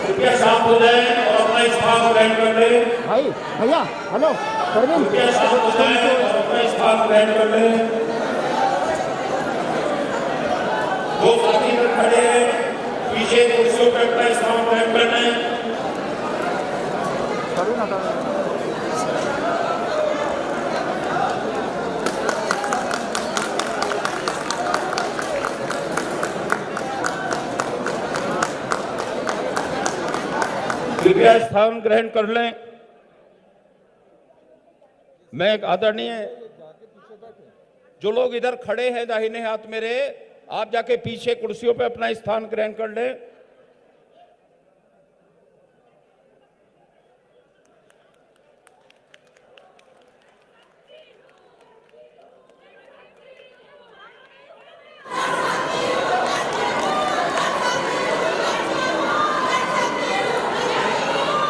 कृपया शांत हो जाए और अपना स्थान ग्रहण कर ले। भाई भैया हेलो परवीन, कृपया शांत हो जाए और अपना स्थान ग्रहण कर ले। दो साथी लोग खड़े हैं, पीछे कुर्सियों पर अपना स्थान ग्रहण कर लें। कृपया स्थान ग्रहण कर लें। मैं आदरणीय जो लोग इधर खड़े हैं दाहिने हाथ मेरे, आप जाके पीछे कुर्सियों पे अपना स्थान ग्रहण कर लें।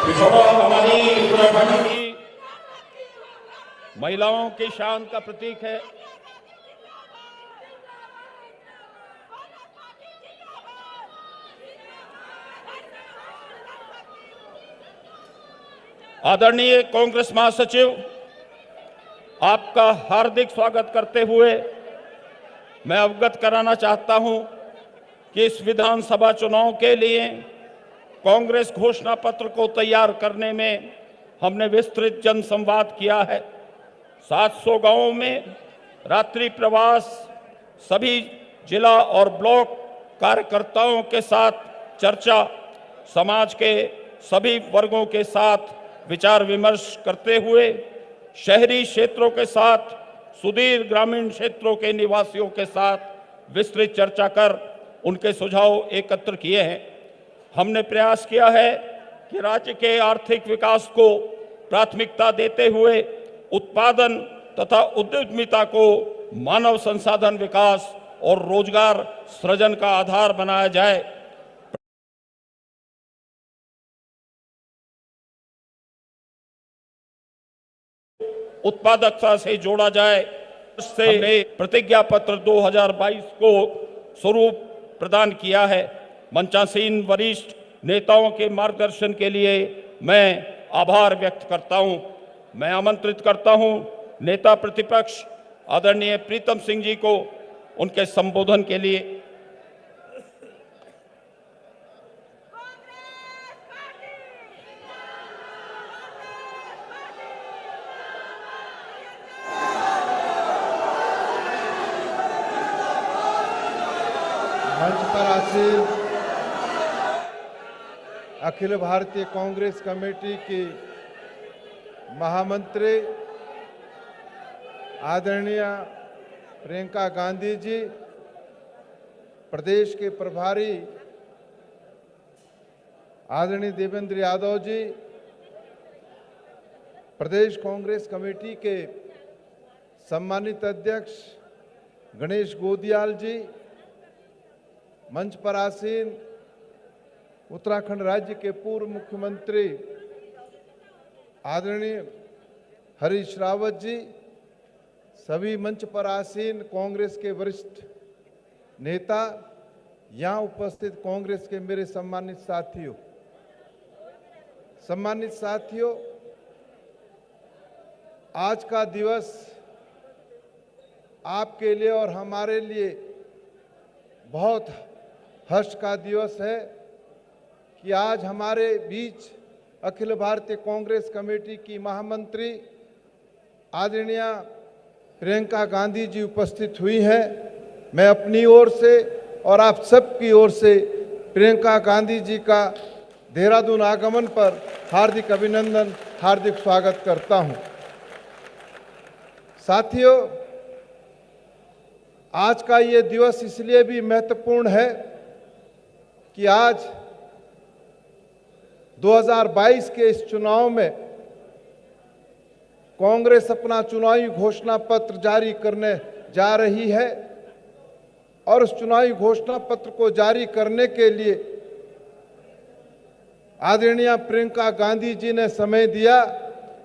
पिछोड़ा हमारी उत्तराखंड की महिलाओं की शान का प्रतीक है। आदरणीय कांग्रेस महासचिव, आपका हार्दिक स्वागत करते हुए मैं अवगत कराना चाहता हूं कि इस विधानसभा चुनाव के लिए कांग्रेस घोषणा पत्र को तैयार करने में हमने विस्तृत जनसंवाद किया है। 700 गांवों में रात्रि प्रवास, सभी जिला और ब्लॉक कार्यकर्ताओं के साथ चर्चा, समाज के सभी वर्गों के साथ विचार विमर्श करते हुए शहरी क्षेत्रों के साथ, सुदूर ग्रामीण क्षेत्रों के निवासियों के साथ विस्तृत चर्चा कर उनके सुझाव एकत्र किए हैं। हमने प्रयास किया है कि राज्य के आर्थिक विकास को प्राथमिकता देते हुए उत्पादन तथा उद्यमिता को मानव संसाधन विकास और रोजगार सृजन का आधार बनाया जाए। उत्पादकता से जोड़ा जाए। इससे प्रतिज्ञा पत्र 2022 को स्वरूप प्रदान किया है। मंचासीन वरिष्ठ नेताओं के मार्गदर्शन के लिए मैं आभार व्यक्त करता हूं। मैं आमंत्रित करता हूं नेता प्रतिपक्ष आदरणीय प्रीतम सिंह जी को उनके संबोधन के लिए। मंच पर आसीन अखिल भारतीय कांग्रेस कमेटी की महामंत्री आदरणीय प्रियंका गांधी जी, प्रदेश के प्रभारी आदरणीय देवेंद्र यादव जी, प्रदेश कांग्रेस कमेटी के सम्मानित अध्यक्ष गणेश गोदियाल जी, मंच पर आसीन उत्तराखंड राज्य के पूर्व मुख्यमंत्री आदरणीय हरीश रावत जी, सभी मंच पर आसीन कांग्रेस के वरिष्ठ नेता, यहाँ उपस्थित कांग्रेस के मेरे सम्मानित साथियों, आज का दिवस आपके लिए और हमारे लिए बहुत हर्ष का दिवस है कि आज हमारे बीच अखिल भारतीय कांग्रेस कमेटी की महामंत्री आदरणीय प्रियंका गांधी जी उपस्थित हुई हैं। मैं अपनी ओर से और आप सबकी ओर से प्रियंका गांधी जी का देहरादून आगमन पर हार्दिक अभिनंदन, हार्दिक स्वागत करता हूं। साथियों, आज का ये दिवस इसलिए भी महत्वपूर्ण है कि आज 2022 के इस चुनाव में कांग्रेस अपना चुनावी घोषणा पत्र जारी करने जा रही है और उस चुनावी घोषणा पत्र को जारी करने के लिए आदरणीय प्रियंका गांधी जी ने समय दिया।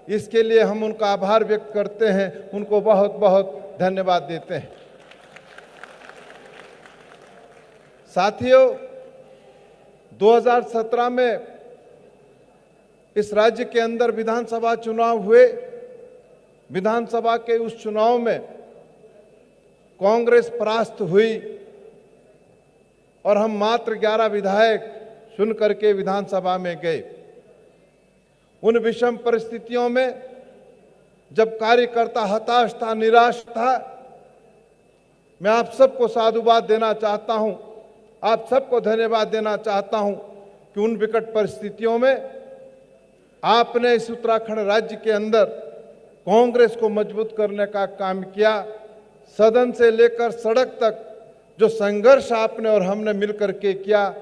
इसके लिए हम उनका आभार व्यक्त करते हैं, उनको बहुत बहुत धन्यवाद देते हैं। साथियों, 2017 में इस राज्य के अंदर विधानसभा चुनाव हुए। विधानसभा के उस चुनाव में कांग्रेस परास्त हुई और हम मात्र 11 विधायक चुन करके विधानसभा में गए। उन विषम परिस्थितियों में जब कार्यकर्ता हताश था, निराश था, मैं आप सबको साधुवाद देना चाहता हूं, आप सबको धन्यवाद देना चाहता हूं कि उन विकट परिस्थितियों में आपने इस उत्तराखंड राज्य के अंदर कांग्रेस को मजबूत करने का काम किया। सदन से लेकर सड़क तक जो संघर्ष आपने और हमने मिलकर के किया,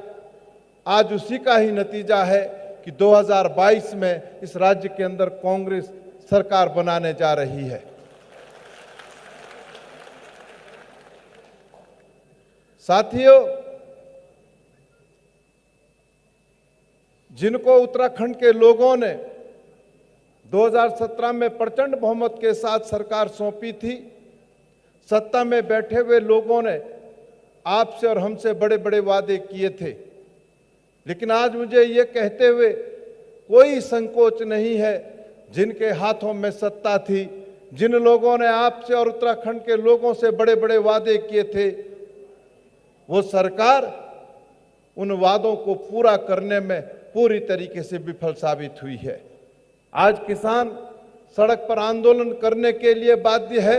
आज उसी का ही नतीजा है कि 2022 में इस राज्य के अंदर कांग्रेस सरकार बनाने जा रही है। साथियों, जिनको उत्तराखंड के लोगों ने 2017 में प्रचंड बहुमत के साथ सरकार सौंपी थी, सत्ता में बैठे हुए लोगों ने आपसे और हमसे बड़े बड़े वादे किए थे। लेकिन आज मुझे ये कहते हुए कोई संकोच नहीं है, जिनके हाथों में सत्ता थी, जिन लोगों ने आपसे और उत्तराखंड के लोगों से बड़े बड़े वादे किए थे, वो सरकार उन वादों को पूरा करने में पूरी तरीके से विफल साबित हुई है। आज किसान सड़क पर आंदोलन करने के लिए बाध्य है।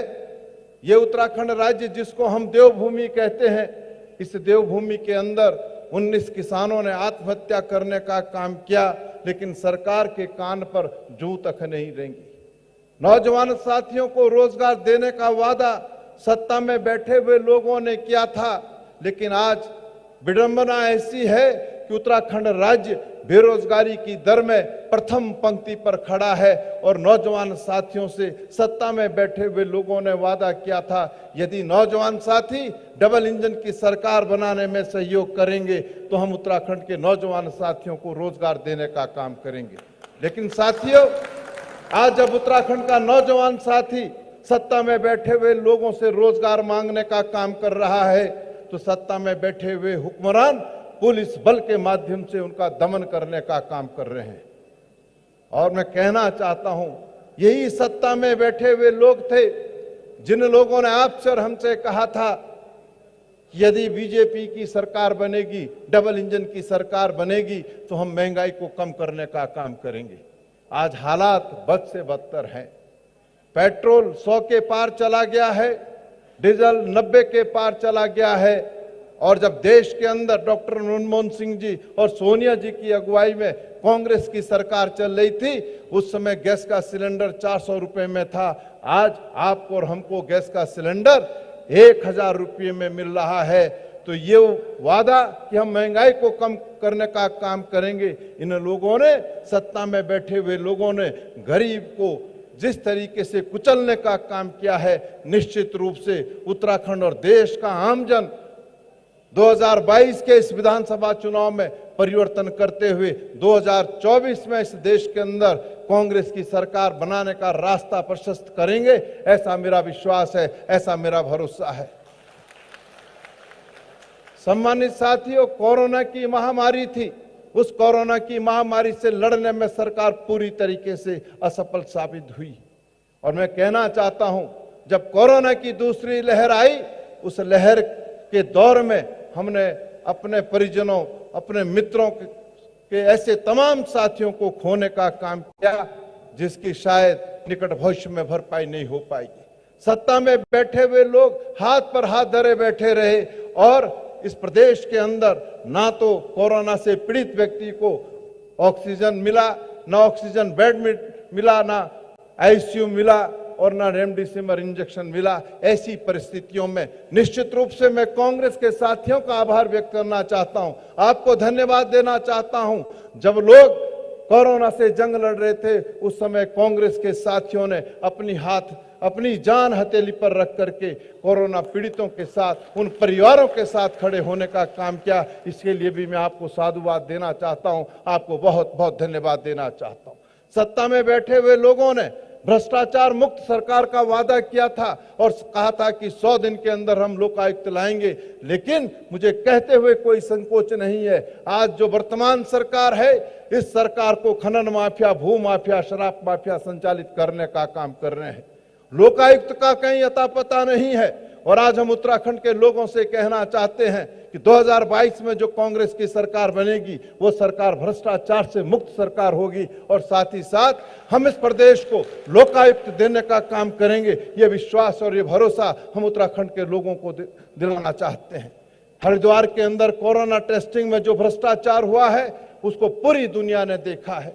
ये उत्तराखंड राज्य जिसको हम देवभूमि कहते हैं, इस देवभूमि के अंदर 19 किसानों ने आत्महत्या करने का काम किया, लेकिन सरकार के कान पर जूं तक नहीं रेंगी। नौजवान साथियों को रोजगार देने का वादा सत्ता में बैठे हुए लोगों ने किया था, लेकिन आज विडंबना ऐसी है कि उत्तराखंड राज्य बेरोजगारी की दर में प्रथम पंक्ति पर खड़ा है और नौजवान साथियों से सत्ता में बैठे हुए लोगों ने वादा किया था, यदि नौजवान साथी डबल इंजन की सरकार बनाने में सहयोग करेंगे तो हम उत्तराखंड के नौजवान साथियों को रोजगार देने का काम करेंगे। लेकिन साथियों, आज जब उत्तराखंड का नौजवान साथी सत्ता में बैठे हुए लोगों से रोजगार मांगने का काम कर रहा है, तो सत्ता में बैठे हुए हुक्मरान पुलिस बल के माध्यम से उनका दमन करने का काम कर रहे हैं। और मैं कहना चाहता हूं, यही सत्ता में बैठे हुए लोग थे जिन लोगों ने आपसे और हमसे कहा था कि यदि बीजेपी की सरकार बनेगी, डबल इंजन की सरकार बनेगी, तो हम महंगाई को कम करने का काम करेंगे। आज हालात बद से बदतर हैं। पेट्रोल 100 के पार चला गया है, डीजल 90 के पार चला गया है। और जब देश के अंदर डॉक्टर मनमोहन सिंह जी और सोनिया जी की अगुवाई में कांग्रेस की सरकार चल रही थी, उस समय गैस का सिलेंडर 400 रुपए में था। आज आपको और हमको गैस का सिलेंडर 1000 रुपये में मिल रहा है। तो ये वादा कि हम महंगाई को कम करने का काम करेंगे, इन लोगों ने, सत्ता में बैठे हुए लोगों ने गरीब को जिस तरीके से कुचलने का काम किया है, निश्चित रूप से उत्तराखंड और देश का आमजन 2022 के इस विधानसभा चुनाव में परिवर्तन करते हुए 2024 में इस देश के अंदर कांग्रेस की सरकार बनाने का रास्ता प्रशस्त करेंगे, ऐसा मेरा विश्वास है, ऐसा मेरा भरोसा है। सम्मानित साथियों, कोरोना की महामारी थी, उस कोरोना की महामारी से लड़ने में सरकार पूरी तरीके से असफल साबित हुई। और मैं कहना चाहता हूं, जब कोरोना की दूसरी लहर आई, उस लहर के दौर में हमने अपने परिजनों, अपने मित्रों के ऐसे तमाम साथियों को खोने का काम किया जिसकी शायद निकट भविष्य में भरपाई नहीं हो पाएगी। सत्ता में बैठे हुए लोग हाथ पर हाथ धरे बैठे रहे और इस प्रदेश के अंदर ना तो कोरोना से पीड़ित व्यक्ति को ऑक्सीजन मिला, ना ऑक्सीजन बेड मिला, ना आईसीयू मिला और ना रेमडेसिविर इंजेक्शन मिला। ऐसी परिस्थितियों में निश्चित रूप से मैं कांग्रेस के साथियों का आभार व्यक्त करना चाहता हूं, आपको धन्यवाद देना चाहता हूं। जब लोग कोरोना से जंग लड़ रहे थे, उस समय कांग्रेस के साथियों ने अपनी जान हथेली पर रख करके कोरोना पीड़ितों के साथ, उन परिवारों के साथ खड़े होने का काम किया। इसके लिए भी मैं आपको साधुवाद देना चाहता हूं, आपको बहुत बहुत धन्यवाद देना चाहता हूं। सत्ता में बैठे हुए लोगों ने भ्रष्टाचार मुक्त सरकार का वादा किया था और कहा था कि 100 दिन के अंदर हम लोकायुक्त लाएंगे, लेकिन मुझे कहते हुए कोई संकोच नहीं है, आज जो वर्तमान सरकार है, इस सरकार को खनन माफिया, भू माफिया, शराब माफिया संचालित करने का काम कर रहे हैं। लोकायुक्त का कहीं अता पता नहीं है। और आज हम उत्तराखंड के लोगों से कहना चाहते हैं कि 2022 में जो कांग्रेस की सरकार बनेगी, वो सरकार भ्रष्टाचार से मुक्त सरकार होगी और साथ ही साथ हम इस प्रदेश को लोकायुक्त देने का काम करेंगे। ये विश्वास और ये भरोसा हम उत्तराखंड के लोगों को दिलाना चाहते हैं। हरिद्वार के अंदर कोरोना टेस्टिंग में जो भ्रष्टाचार हुआ है, उसको पूरी दुनिया ने देखा है।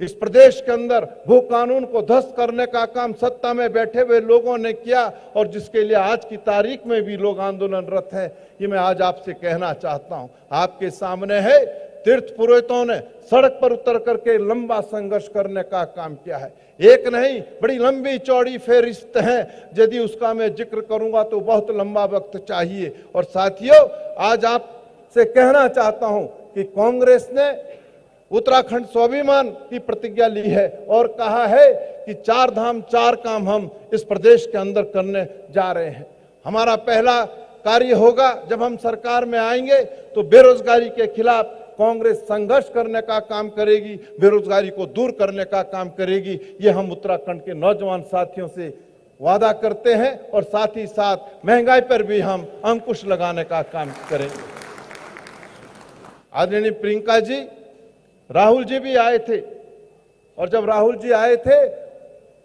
इस प्रदेश के अंदर भू कानून को ध्वस्त करने का काम सत्ता में बैठे हुए लोगों ने किया और जिसके लिए आज की तारीख में भी लोग आंदोलनरत हैं। ये मैं आज आपसे कहना चाहता हूं। आपके सामने है, तीर्थ पुरोहितों ने सड़क पर उतर करके लंबा संघर्ष करने का काम किया है। एक नहीं, बड़ी लंबी चौड़ी फेहरिस्त है। यदि उसका मैं जिक्र करूंगा तो बहुत लंबा वक्त चाहिए। और साथियों, आज आपसे कहना चाहता हूं कि कांग्रेस ने उत्तराखंड स्वाभिमान की प्रतिज्ञा ली है और कहा है कि 4 धाम 4 काम हम इस प्रदेश के अंदर करने जा रहे हैं। हमारा पहला कार्य होगा, जब हम सरकार में आएंगे तो बेरोजगारी के खिलाफ कांग्रेस संघर्ष करने का काम करेगी, बेरोजगारी को दूर करने का काम करेगी। ये हम उत्तराखंड के नौजवान साथियों से वादा करते हैं और साथ ही साथ महंगाई पर भी हम अंकुश लगाने का काम करेंगे। आदरणीय प्रियंका जी, राहुल जी भी आए थे और जब राहुल जी आए थे,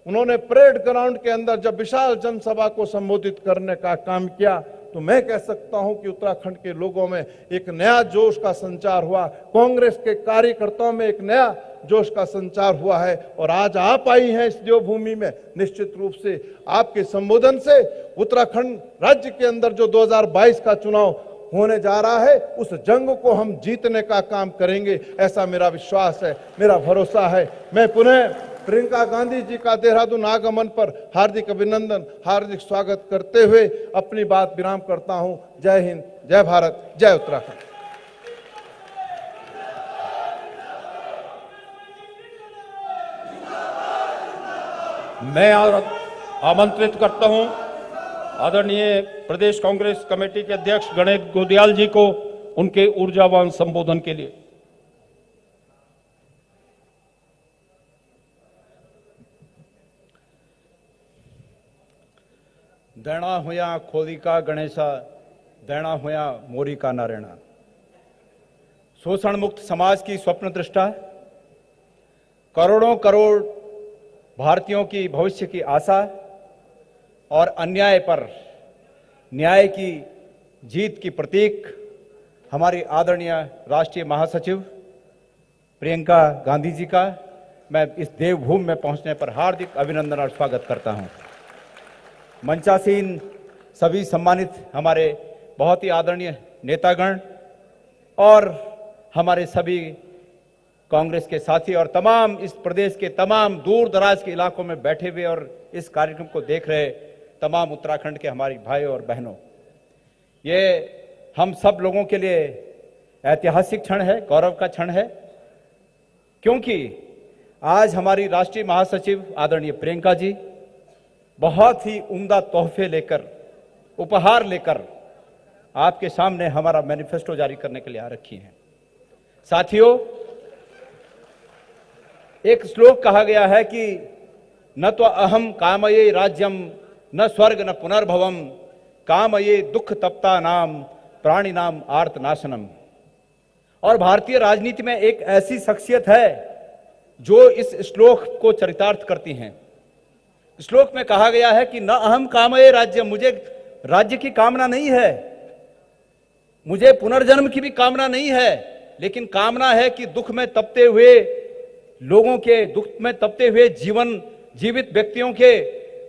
उन्होंने परेड ग्राउंड के अंदर जब विशाल जनसभा को संबोधित करने का काम किया, तो मैं कह सकता हूं कि उत्तराखंड के लोगों में एक नया जोश का संचार हुआ, कांग्रेस के कार्यकर्ताओं में एक नया जोश का संचार हुआ है। और आज आप आई हैं इस देवभूमि में, निश्चित रूप से आपके संबोधन से उत्तराखंड राज्य के अंदर जो 2022 का चुनाव होने जा रहा है, उस जंग को हम जीतने का काम करेंगे, ऐसा मेरा विश्वास है, मेरा भरोसा है। मैं पुनः प्रियंका गांधी जी का देहरादून आगमन पर हार्दिक अभिनंदन, हार्दिक स्वागत करते हुए अपनी बात विराम करता हूं। जय हिंद, जय भारत, जय उत्तराखंड। मैं आमंत्रित करता हूं आदरणीय प्रदेश कांग्रेस कमेटी के अध्यक्ष गणेश गोदियाल जी को उनके ऊर्जावान संबोधन के लिए। दैणा हुया खोली का गणेशा, दैणा हुया मोरी का नारायणा। शोषण मुक्त समाज की स्वप्न दृष्टा, करोड़ों करोड़ भारतीयों की भविष्य की आशा और अन्याय पर न्याय की जीत की प्रतीक हमारी आदरणीय राष्ट्रीय महासचिव प्रियंका गांधी जी का मैं इस देवभूमि में पहुंचने पर हार्दिक अभिनंदन और स्वागत करता हूं। मंचासीन सभी सम्मानित हमारे बहुत ही आदरणीय नेतागण और हमारे सभी कांग्रेस के साथी और तमाम इस प्रदेश के तमाम दूर दराज के इलाकों में बैठे हुए और इस कार्यक्रम को देख रहे तमाम उत्तराखंड के हमारे भाई और बहनों, ये हम सब लोगों के लिए ऐतिहासिक क्षण है, गौरव का क्षण है, क्योंकि आज हमारी राष्ट्रीय महासचिव आदरणीय प्रियंका जी बहुत ही उम्दा तोहफे लेकर, उपहार लेकर आपके सामने हमारा मैनिफेस्टो जारी करने के लिए आ रखी हैं। साथियों, एक श्लोक कहा गया है कि न तो अहम कामये राज्यम न स्वर्ग न पुनर्भवम, कामये दुख तप्ता नाम प्राणी नाम आर्तनाशनम। और भारतीय राजनीति में एक ऐसी शख्सियत है जो इस श्लोक को चरितार्थ करती हैं। श्लोक में कहा गया है कि न अहम कामये राज्य, मुझे राज्य की कामना नहीं है, मुझे पुनर्जन्म की भी कामना नहीं है, लेकिन कामना है कि दुख में तपते हुए लोगों के, दुख में तपते हुए जीवित व्यक्तियों के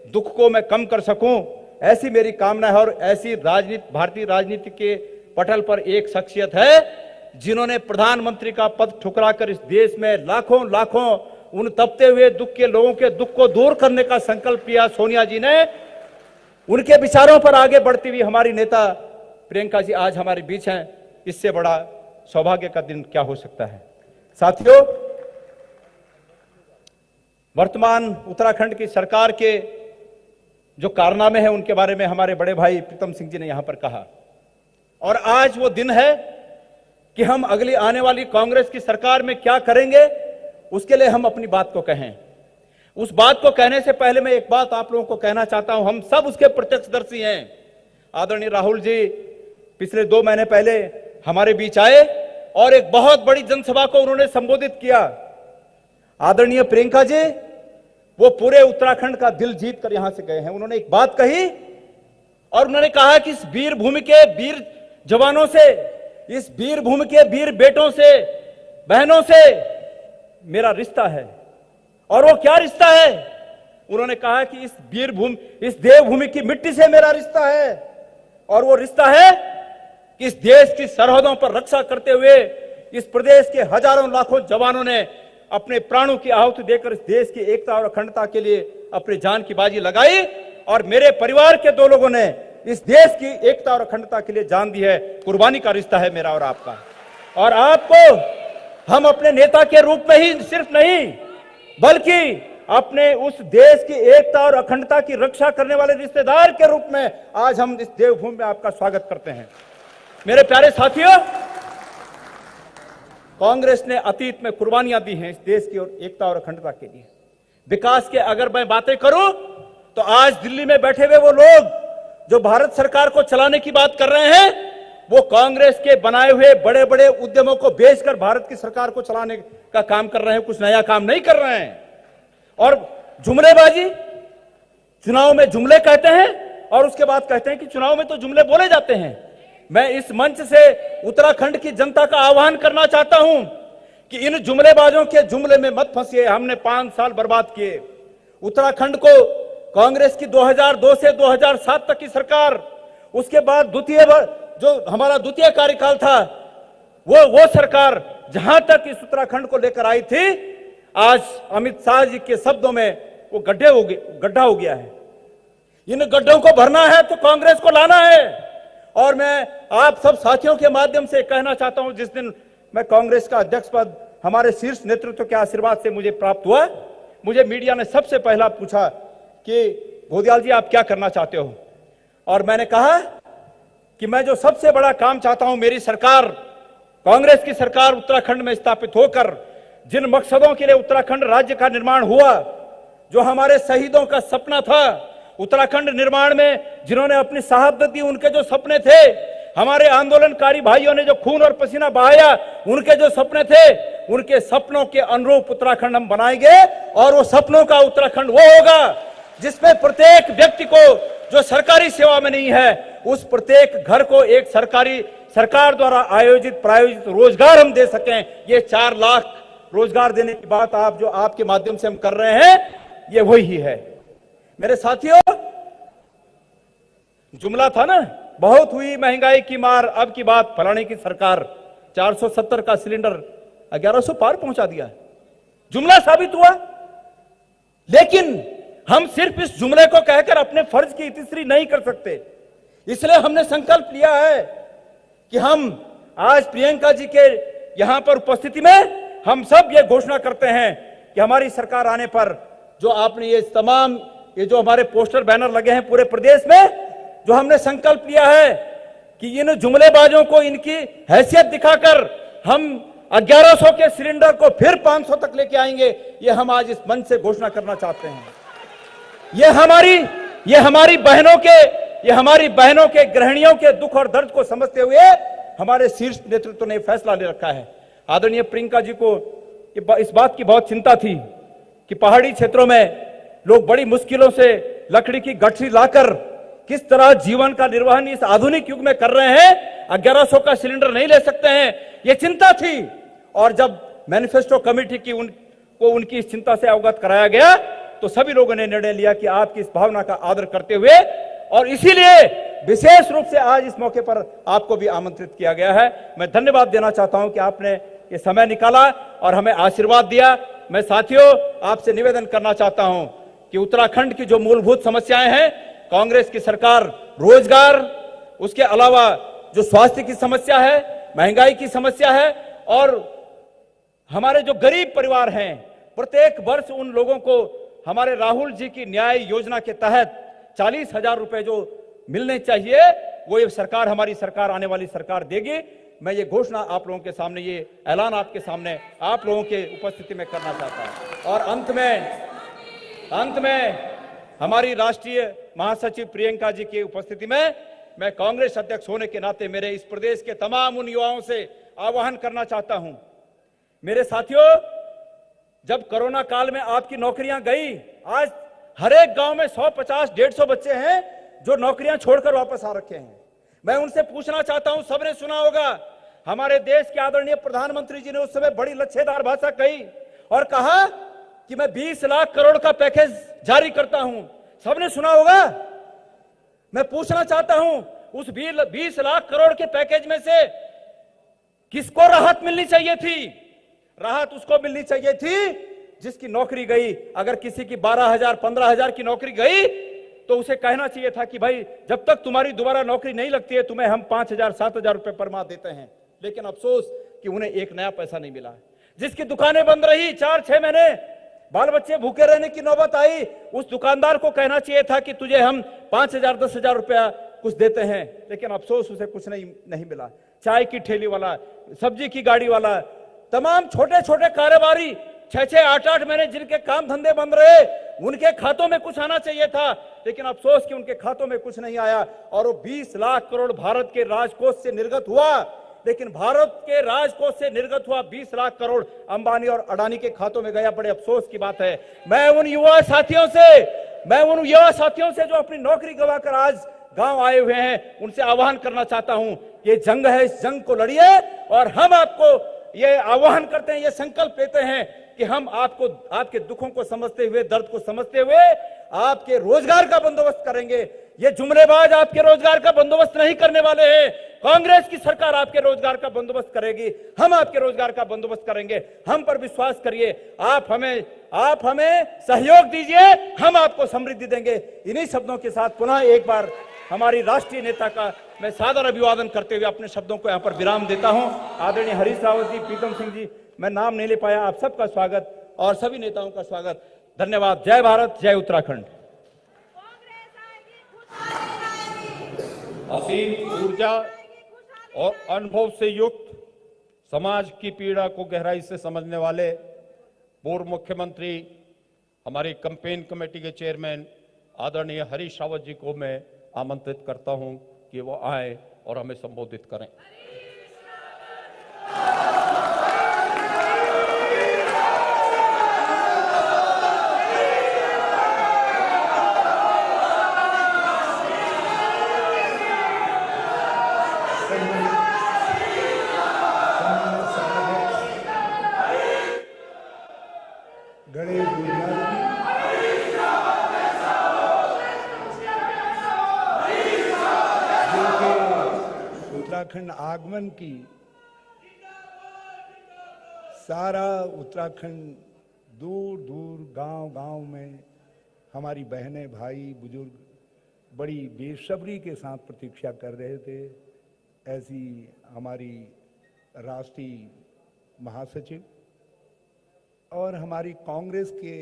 दुख को मैं कम कर सकूं, ऐसी मेरी कामना है। और ऐसी भारतीय राजनीति के पटल पर एक शख्सियत है जिन्होंने प्रधानमंत्री का पद ठुकराकर इस देश में लाखों लाखों उन तपते हुए दुख के लोगों के दुख को दूर करने का संकल्प किया। सोनिया जी ने, उनके विचारों पर आगे बढ़ती हुई हमारी नेता प्रियंका जी आज हमारे बीच हैं। इससे बड़ा सौभाग्य का दिन क्या हो सकता है। साथियों, वर्तमान उत्तराखंड की सरकार के जो कारनामे हैं उनके बारे में हमारे बड़े भाई प्रीतम सिंह जी ने यहां पर कहा। और आज वो दिन है कि हम अगली आने वाली कांग्रेस की सरकार में क्या करेंगे, उसके लिए हम अपनी बात को कहें। उस बात को कहने से पहले मैं एक बात आप लोगों को कहना चाहता हूं, हम सब उसके प्रत्यक्षदर्शी हैं। आदरणीय राहुल जी पिछले 2 महीने पहले हमारे बीच आए और एक बहुत बड़ी जनसभा को उन्होंने संबोधित किया। आदरणीय प्रियंका जी वो पूरे उत्तराखंड का दिल जीत कर यहां से गए हैं। उन्होंने एक बात कही और उन्होंने कहा कि इस वीर भूमि के वीर जवानों से, इस वीर भूमि के वीर बेटों से, बहनों से मेरा रिश्ता है। और वो क्या रिश्ता है? उन्होंने कहा कि इस वीर भूमि, इस देवभूमि की मिट्टी से मेरा रिश्ता है। और वो रिश्ता है कि इस देश की सरहदों पर रक्षा करते हुए इस प्रदेश के हजारों लाखों जवानों ने अपने प्राणों की आहुति देकर इस देश की एकता और अखंडता के लिए अपनी जान की बाजी लगाई। और मेरे परिवार के 2 लोगों ने इस देश की एकता और अखंडता के लिए जान दी है। कुर्बानी का रिश्ता है मेरा और आपका। और आपको हम अपने नेता के रूप में ही सिर्फ नहीं, बल्कि अपने उस देश की एकता और अखंडता की रक्षा करने वाले रिश्तेदार के रूप में आज हम इस देवभूमि में आपका स्वागत करते हैं। मेरे प्यारे साथियों, कांग्रेस ने अतीत में कुर्बानियां दी हैं इस देश की और एकता और अखंडता के लिए। विकास के अगर मैं बातें करूं तो आज दिल्ली में बैठे हुए वो लोग जो भारत सरकार को चलाने की बात कर रहे हैं, वो कांग्रेस के बनाए हुए बड़े बड़े उद्यमों को बेचकर भारत की सरकार को चलाने का काम कर रहे हैं, कुछ नया काम नहीं कर रहे हैं। और जुमलेबाजी, चुनाव में जुमले कहते हैं और उसके बाद कहते हैं कि चुनाव में तो जुमले बोले जाते हैं। मैं इस मंच से उत्तराखंड की जनता का आह्वान करना चाहता हूं कि इन जुमलेबाजों के जुमले में मत फंसिए। हमने 5 साल बर्बाद किए। उत्तराखंड को कांग्रेस की 2002 से 2007 तक की सरकार, उसके बाद जो हमारा द्वितीय कार्यकाल था, वो सरकार जहां तक इस उत्तराखंड को लेकर आई थी, आज अमित शाह जी के शब्दों में वो गड्ढा हो गया है। इन गड्ढों को भरना है तो कांग्रेस को लाना है। और मैं आप सब साथियों के माध्यम से कहना चाहता हूं, जिस दिन मैं कांग्रेस का अध्यक्ष पद हमारे शीर्ष नेतृत्व के आशीर्वाद से मुझे प्राप्त हुआ, मुझे मीडिया ने सबसे पहला पूछा कि घोदियाल जी आप क्या करना चाहते हो। और मैंने कहा कि मैं जो सबसे बड़ा काम चाहता हूं, मेरी सरकार, कांग्रेस की सरकार उत्तराखंड में स्थापित होकर जिन मकसदों के लिए उत्तराखंड राज्य का निर्माण हुआ, जो हमारे शहीदों का सपना था उत्तराखंड निर्माण में, जिन्होंने अपनी शहादत दी, उनके जो सपने थे, हमारे आंदोलनकारी भाइयों ने जो खून और पसीना बहाया, उनके जो सपने थे, उनके सपनों के अनुरूप उत्तराखंड हम बनाएंगे। और वो सपनों का उत्तराखंड वो होगा जिसमें प्रत्येक व्यक्ति को जो सरकारी सेवा में नहीं है, उस प्रत्येक घर को एक सरकार द्वारा प्रायोजित रोजगार हम दे सकें। ये 4 लाख रोजगार देने की बात जो आपके माध्यम से हम कर रहे हैं, ये वही है। मेरे साथियों, जुमला था ना, बहुत हुई महंगाई की मार, अब की बात फलाने की सरकार 470 का सिलेंडर 1100 पार पहुंचा दिया। जुमला साबित हुआ। लेकिन हम सिर्फ इस जुमले को कहकर अपने फर्ज की इतिश्री नहीं कर सकते। इसलिए हमने संकल्प लिया है कि हम आज प्रियंका जी के यहां पर उपस्थिति में हम सब ये घोषणा करते हैं कि हमारी सरकार आने पर जो आपने ये जो हमारे पोस्टर बैनर लगे हैं पूरे प्रदेश में, जो हमने संकल्प लिया है कि इन जुमलेबाजों को इनकी हैसियत दिखाकर हम 1100 के सिलेंडर को फिर 500 तक लेके आएंगे। ये हम आज इस मंच से घोषणा करना चाहते हैं। ये हमारी बहनों के गृहिणियों के दुख और दर्द को समझते हुए हमारे शीर्ष नेतृत्व ने फैसला ले रखा है। आदरणीय प्रियंका जी को इस बात की बहुत चिंता थी कि पहाड़ी क्षेत्रों में लोग बड़ी मुश्किलों से लकड़ी की गठरी लाकर किस तरह जीवन का निर्वहन इस आधुनिक युग में कर रहे हैं, 1100 का सिलेंडर नहीं ले सकते हैं, यह चिंता थी। और जब मैनिफेस्टो कमेटी की उनकी इस चिंता से अवगत कराया गया, तो सभी लोगों ने निर्णय लिया कि आपकी इस भावना का आदर करते हुए, और इसीलिए विशेष रूप से आज इस मौके पर आपको भी आमंत्रित किया गया है। मैं धन्यवाद देना चाहता हूं कि आपने ये समय निकाला और हमें आशीर्वाद दिया। मैं साथियों आपसे निवेदन करना चाहता हूं कि उत्तराखंड की जो मूलभूत समस्याएं हैं, कांग्रेस की सरकार रोजगार, उसके अलावा जो स्वास्थ्य की समस्या है, महंगाई की समस्या है, और हमारे जो गरीब परिवार हैं, प्रत्येक वर्ष उन लोगों को हमारे राहुल जी की न्याय योजना के तहत 40,000 रुपए जो मिलने चाहिए वो ये सरकार, हमारी सरकार, आने वाली सरकार देगी। मैं ये घोषणा आप लोगों के सामने, ये ऐलान आपके सामने आप लोगों के उपस्थिति में करना चाहता हूं। और अंत में हमारी राष्ट्रीय महासचिव प्रियंका जी की उपस्थिति में मैं कांग्रेस अध्यक्ष होने के नाते मेरे इस प्रदेश के तमाम उन युवाओं से आह्वान करना चाहता हूं। मेरे साथियों, जब कोरोना काल में आपकी नौकरियां गई, आज हर एक गांव में 150, 150 बच्चे हैं जो नौकरियां छोड़कर वापस आ रखे हैं। मैं उनसे पूछना चाहता हूं, सबने सुना होगा हमारे देश के आदरणीय प्रधानमंत्री जी ने उस समय बड़ी लच्छेदार भाषा कही और कहा कि मैं 20 लाख करोड़ का पैकेज जारी करता हूं। सबने सुना होगा। मैं पूछना चाहता हूं, उस 20 लाख करोड़ के पैकेज में से किसको राहत मिलनी चाहिए थी? राहत उसको मिलनी चाहिए थी जिसकी नौकरी गई। अगर किसी की 12,000, 15,000 की नौकरी गई तो उसे कहना चाहिए था कि भाई जब तक तुम्हारी दोबारा नौकरी नहीं लगती है तुम्हें हम 5,000, 7,000 रुपए पर माह देते हैं। लेकिन अफसोस कि उन्हें एक नया पैसा नहीं मिला। जिसकी दुकानें बंद रही 4-6 महीने, बाल बच्चे भूखे रहने की नौबत आई, उस दुकानदार को कहना चाहिए था कि तुझे हम 5,000, 10,000 रुपया कुछ देते हैं। लेकिन अफसोस उसे कुछ नहीं मिला। चाय की ठेली वाला, सब्जी की गाड़ी वाला, तमाम छोटे छोटे कारोबारी 6-6, 8-8 महीने जिनके काम धंधे बंद रहे, उनके खातों में कुछ आना चाहिए था। लेकिन अफसोस कि उनके खातों में कुछ नहीं आया और वो 20 लाख करोड़ भारत के राजकोष से निर्गत हुआ। लेकिन भारत के राजकोष से निर्गत हुआ 20 लाख करोड़ अंबानी और अडानी के खातों में गया। बड़े अफसोस की बात है। मैं उन युवा साथियों से जो अपनी नौकरी गंवाकर आज गांव आए हुए हैं, उनसे आह्वान करना चाहता हूं, ये जंग है, इस जंग को लड़िए। और हम आपको ये आह्वान करते हैं, ये संकल्प लेते हैं कि हम आपको, आपके दुखों को समझते हुए, दर्द को समझते हुए आपके रोजगार का बंदोबस्त करेंगे। ये जुमलेबाज आपके रोजगार का बंदोबस्त नहीं करने वाले हैं। कांग्रेस की सरकार आपके रोजगार का बंदोबस्त करेगी। हम आपके रोजगार का बंदोबस्त करेंगे। हम पर विश्वास करिए। आप हमें सहयोग दीजिए, हम आपको समृद्धि देंगे। इन्हीं शब्दों के साथ पुनः एक बार हमारी राष्ट्रीय नेता का मैं सादर अभिवादन करते हुए अपने शब्दों को यहां पर विराम देता हूं। आदरणीय हरीश रावत जी, प्रीतम सिंह जी, मैं नाम नहीं ले पाया, आप सबका स्वागत और सभी नेताओं का स्वागत। धन्यवाद। जय भारत, जय उत्तराखंड। असीम ऊर्जा और अनुभव से युक्त, समाज की पीड़ा को गहराई से समझने वाले पूर्व मुख्यमंत्री, हमारी कैंपेन कमेटी के चेयरमैन आदरणीय हरीश रावत जी को मैं आमंत्रित करता हूं कि वो आए और हमें संबोधित करें। गणेश उत्तराखंड आगमन की सारा उत्तराखंड दूर दूर गांव में हमारी बहनें, भाई, बुजुर्ग बड़ी बेसब्री के साथ प्रतीक्षा कर रहे थे। ऐसी हमारी राष्ट्रीय महासचिव और हमारी कांग्रेस के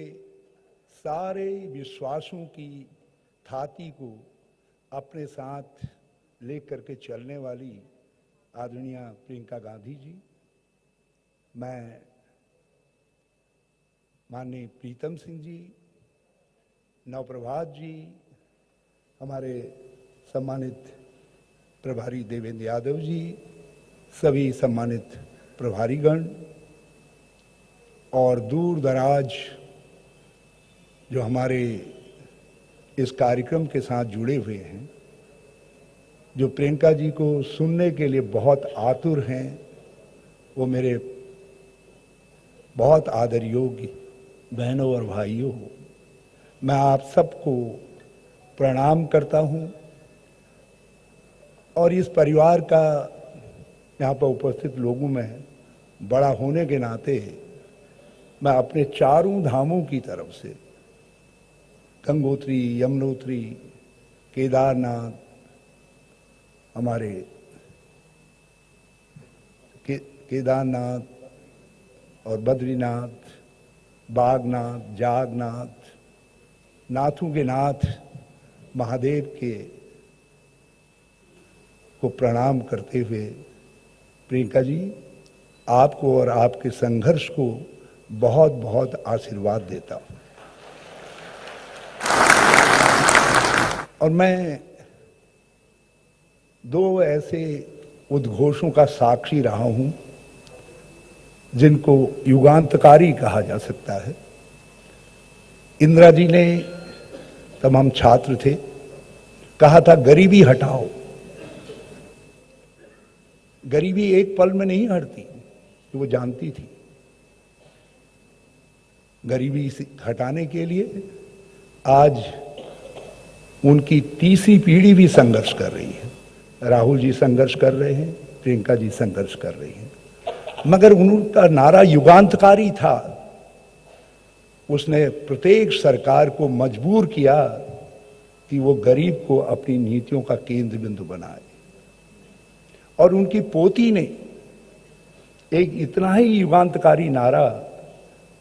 सारे विश्वासों की थाती को अपने साथ लेकर के चलने वाली आदरणीय प्रियंका गांधी जी, मैं माननीय प्रीतम सिंह जी, नवप्रभात जी, हमारे सम्मानित प्रभारी देवेंद्र यादव जी, सभी सम्मानित प्रभारीगण और दूर दराज जो हमारे इस कार्यक्रम के साथ जुड़े हुए हैं, जो प्रियंका जी को सुनने के लिए बहुत आतुर हैं, वो मेरे बहुत आदर योग्य बहनों और भाइयों, मैं आप सबको प्रणाम करता हूं और इस परिवार का यहाँ पर उपस्थित लोगों में बड़ा होने के नाते मैं अपने चारों धामों की तरफ से गंगोत्री, यमुनोत्री, केदारनाथ, हमारे केदारनाथ और बद्रीनाथ बागनाथ, जागनाथ, नाथों के नाथ महादेव के को प्रणाम करते हुए प्रियंका जी, आपको और आपके संघर्ष को बहुत बहुत आशीर्वाद देता हूं। और मैं दो ऐसे उद्घोषों का साक्षी रहा हूं जिनको युगांतकारी कहा जा सकता है। इंदिरा जी ने, तब हम छात्र थे, कहा था गरीबी हटाओ। गरीबी एक पल में नहीं हटती, वो जानती थी। गरीबी हटाने के लिए आज उनकी तीसरी पीढ़ी भी संघर्ष कर रही है। राहुल जी संघर्ष कर रहे हैं, प्रियंका जी संघर्ष कर रही हैं, मगर उनका नारा युगांतकारी था। उसने प्रत्येक सरकार को मजबूर किया कि वो गरीब को अपनी नीतियों का केंद्र बिंदु बनाए। और उनकी पोती ने एक इतना ही युगांतकारी नारा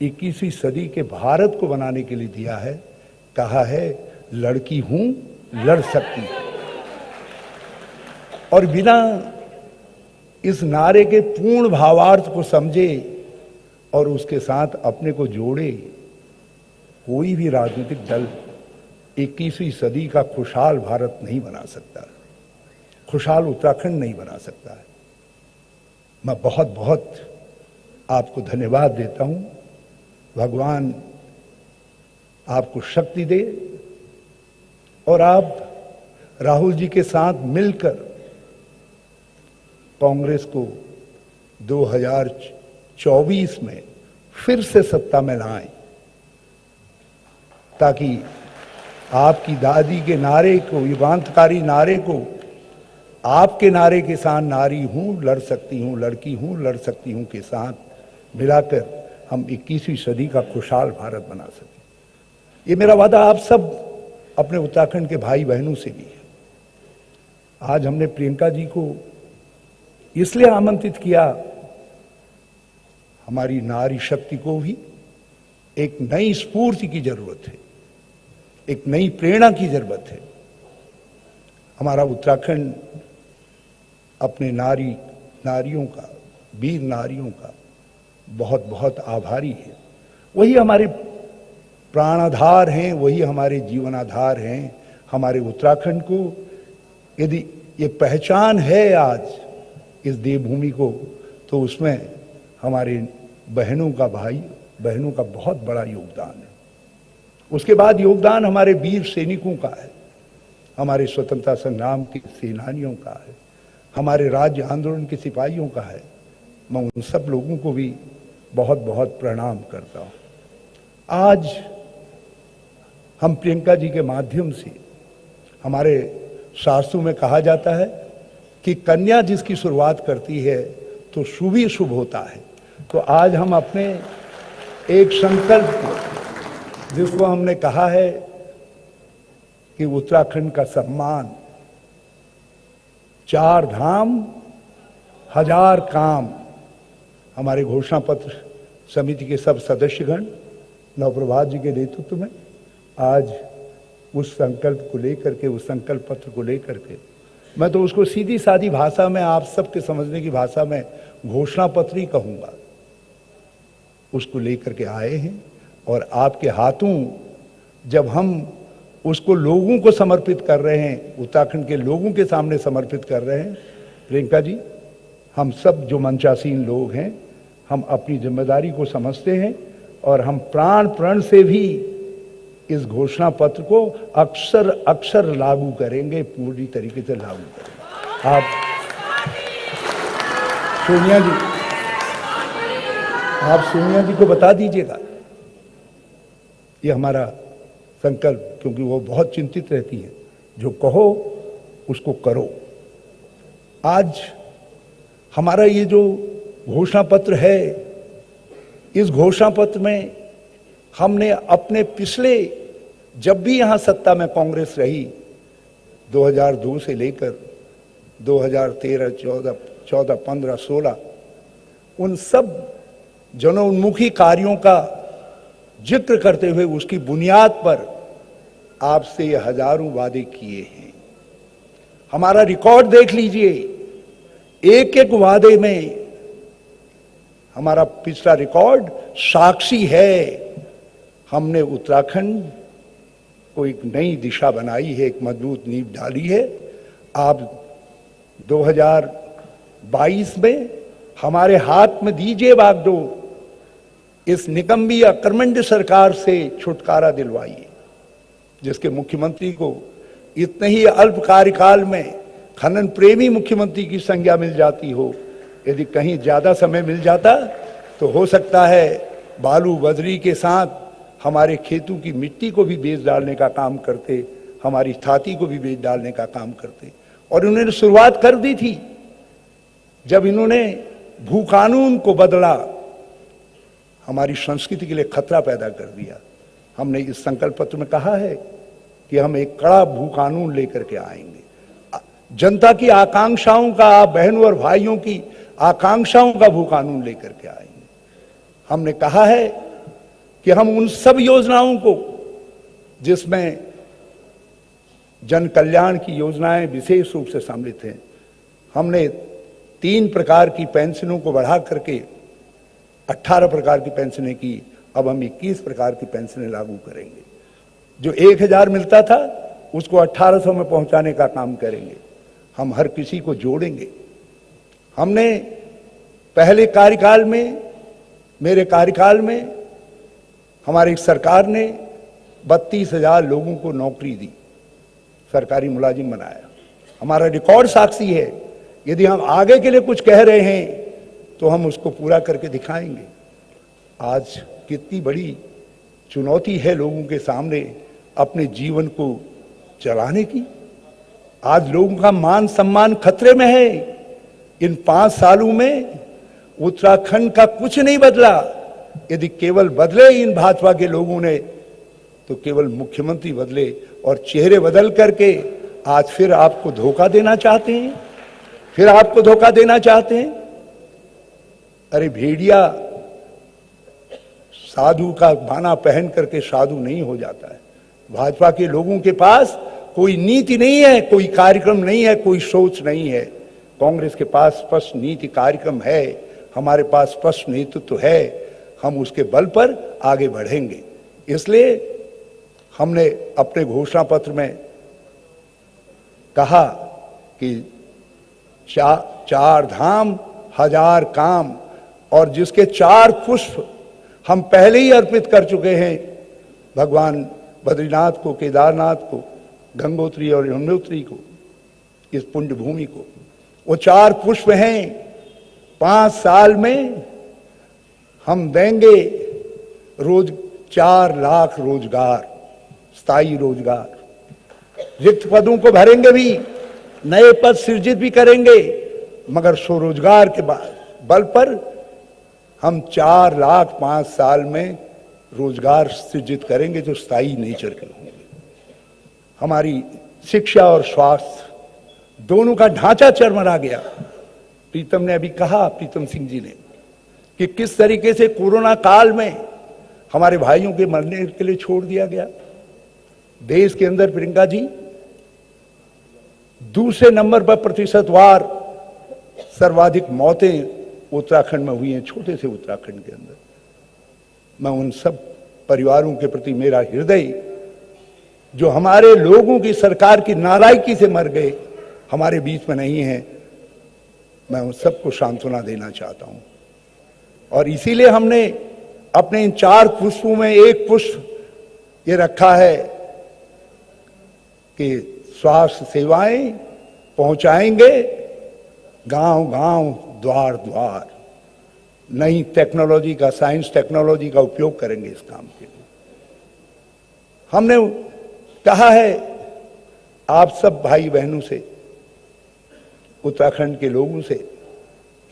21वीं सदी के भारत को बनाने के लिए दिया है। कहा है, लड़की हूं, लड़ सकती हूं। और बिना इस नारे के पूर्ण भावार्थ को समझे और उसके साथ अपने को जोड़े, कोई भी राजनीतिक दल 21वीं सदी का खुशहाल भारत नहीं बना सकता, खुशहाल उत्तराखंड नहीं बना सकता है। मैं बहुत बहुत आपको धन्यवाद देता हूं। भगवान आपको शक्ति दे और आप राहुल जी के साथ मिलकर कांग्रेस को 2024 में फिर से सत्ता में लाएं, ताकि आपकी दादी के नारे को, युगांतकारी नारे को, आपके नारे के साथ नारी हूं, लड़ सकती हूं, लड़की हूं, लड़ सकती हूं के साथ मिलाकर हम 21वीं सदी का खुशहाल भारत बना सकें। ये मेरा वादा आप सब अपने उत्तराखंड के भाई बहनों से भी है। आज हमने प्रियंका जी को इसलिए आमंत्रित किया, हमारी नारी शक्ति को भी एक नई स्फूर्ति की जरूरत है, एक नई प्रेरणा की जरूरत है। हमारा उत्तराखंड अपने नारियों का, वीर नारियों का बहुत बहुत आभारी है। वही हमारे प्राणाधार हैं, वही हमारे जीवनाधार हैं। हमारे उत्तराखंड को यदि ये पहचान है आज इस देवभूमि को, तो उसमें हमारे बहनों का बहुत बड़ा योगदान है। उसके बाद योगदान हमारे वीर सैनिकों का है, हमारे स्वतंत्रता संग्राम के सेनानियों का है, हमारे राज्य आंदोलन के सिपाहियों का है। मैं उन सब लोगों को भी बहुत बहुत प्रणाम करता हूं। आज हम प्रियंका जी के माध्यम से, हमारे शास्त्रों में कहा जाता है कि कन्या जिसकी शुरुआत करती है तो शुभ ही शुभ होता है। तो आज हम अपने एक संकल्प, जिसको हमने कहा है कि उत्तराखंड का सम्मान, 4 धाम 1000 काम, हमारे घोषणा पत्र समिति के सब सदस्यगण नवप्रभात जी के नेतृत्व में आज उस संकल्प को लेकर के, उस संकल्प पत्र को लेकर के, मैं तो उसको सीधी सादी भाषा में, आप सबके समझने की भाषा में घोषणा पत्र ही कहूंगा, उसको लेकर के आए हैं। और आपके हाथों जब हम उसको लोगों को समर्पित कर रहे हैं, उत्तराखंड के लोगों के सामने समर्पित कर रहे हैं, प्रियंका जी, हम सब जो मंचासीन लोग हैं, हम अपनी जिम्मेदारी को समझते हैं और हम प्राण प्रण से भी इस घोषणा पत्र को अक्षर अक्षर लागू करेंगे, पूरी तरीके से लागू करेंगे। आप सोनिया जी को बता दीजिएगा ये हमारा संकल्प, क्योंकि वो बहुत चिंतित रहती है। जो कहो उसको करो। आज हमारा ये जो घोषणा पत्र है, इस घोषणा पत्र में हमने अपने पिछले, जब भी यहां सत्ता में कांग्रेस रही, 2002 से लेकर 2013, 14, 15, 16, उन सब जनोन्मुखी कार्यों का जिक्र करते हुए उसकी बुनियाद पर आपसे ये हजारों वादे किए हैं। हमारा रिकॉर्ड देख लीजिए, एक एक वादे में हमारा पिछला रिकॉर्ड साक्षी है। हमने उत्तराखंड को एक नई दिशा बनाई है, एक मजबूत नींव डाली है। आप 2022 में हमारे हाथ में दीजिए बागडोर, इस निकम्मी अकर्मण्य सरकार से छुटकारा दिलवाइए, जिसके मुख्यमंत्री को इतने ही अल्प कार्यकाल में खनन प्रेमी मुख्यमंत्री की संज्ञा मिल जाती हो। यदि कहीं ज्यादा समय मिल जाता तो हो सकता है बालू बजरी के साथ हमारे खेतों की मिट्टी को भी बेच डालने का काम करते, हमारी छाती को भी बेच डालने का काम करते। और उन्होंने शुरुआत कर दी थी जब इन्होंने भू कानून को बदला, हमारी संस्कृति के लिए खतरा पैदा कर दिया। हमने इस संकल्प पत्र में कहा है कि हम एक कड़ा भू कानून लेकर के आएंगे, जनता की आकांक्षाओं का, आप बहनों और भाइयों की आकांक्षाओं का भू कानून लेकर के आएंगे। हमने कहा है कि हम उन सब योजनाओं को जिसमें जन कल्याण की योजनाएं विशेष रूप से सम्मिलित हैं, हमने 3 प्रकार की पेंशनों को बढ़ा करके 18 प्रकार की पेंशनें की। अब हम 21 प्रकार की पेंशनें लागू करेंगे। जो 1000 मिलता था उसको 1800 में पहुंचाने का काम करेंगे। हम हर किसी को जोड़ेंगे। हमने पहले कार्यकाल में, मेरे कार्यकाल में हमारी सरकार ने 32,000 लोगों को नौकरी दी, सरकारी मुलाजिम बनाया। हमारा रिकॉर्ड साक्षी है। यदि हम आगे के लिए कुछ कह रहे हैं तो हम उसको पूरा करके दिखाएंगे। आज कितनी बड़ी चुनौती है लोगों के सामने अपने जीवन को चलाने की। आज लोगों का मान सम्मान खतरे में है। इन 5 सालों में उत्तराखंड का कुछ नहीं बदला। यदि केवल बदले इन भाजपा के लोगों ने तो केवल मुख्यमंत्री बदले और चेहरे बदल करके आज फिर आपको धोखा देना चाहते हैं, फिर आपको धोखा देना चाहते हैं। अरे भेड़िया साधु का बाना पहन करके साधु नहीं हो जाता है। भाजपा के लोगों के पास कोई नीति नहीं है, कोई कार्यक्रम नहीं है, कोई सोच नहीं है। कांग्रेस के पास स्पष्ट नीति कार्यक्रम है, हमारे पास स्पष्ट नेतृत्व है। हम उसके बल पर आगे बढ़ेंगे। इसलिए हमने अपने घोषणा पत्र में कहा कि 4 धाम 1000 काम, और जिसके 4 पुष्प हम पहले ही अर्पित कर चुके हैं भगवान बद्रीनाथ को, केदारनाथ को, गंगोत्री और यमुनोत्री को, इस पुण्य भूमि को। वो 4 पुष्प हैं। 5 साल में हम देंगे रोज 4 लाख रोजगार, स्थायी रोजगार। रिक्त पदों को भरेंगे भी, नए पद सृजित भी करेंगे, मगर स्वरोजगार के बल पर हम 4 लाख 5 साल में रोजगार सृजित करेंगे जो स्थायी नेचर के होंगे। हमारी शिक्षा और स्वास्थ्य दोनों का ढांचा चरमरा गया। प्रीतम ने अभी कहा, प्रीतम सिंह जी ने, कि किस तरीके से कोरोना काल में हमारे भाइयों के मरने के लिए छोड़ दिया गया। देश के अंदर प्रियंका जी दूसरे नंबर पर प्रतिशतवार सर्वाधिक मौतें उत्तराखंड में हुई हैं, छोटे से उत्तराखंड के अंदर। मैं उन सब परिवारों के प्रति मेरा हृदय, जो हमारे लोगों की सरकार की नालायकी से मर गए, हमारे बीच में नहीं है, मैं उन सबको सांत्वना देना चाहता हूं। और इसीलिए हमने अपने इन 4 पुष्पों में एक पुष्प ये रखा है कि स्वास्थ्य सेवाएं पहुंचाएंगे गांव गांव, द्वार द्वार। नई टेक्नोलॉजी का, साइंस टेक्नोलॉजी का उपयोग करेंगे इस काम के लिए। हमने कहा है आप सब भाई बहनों से, उत्तराखंड के लोगों से,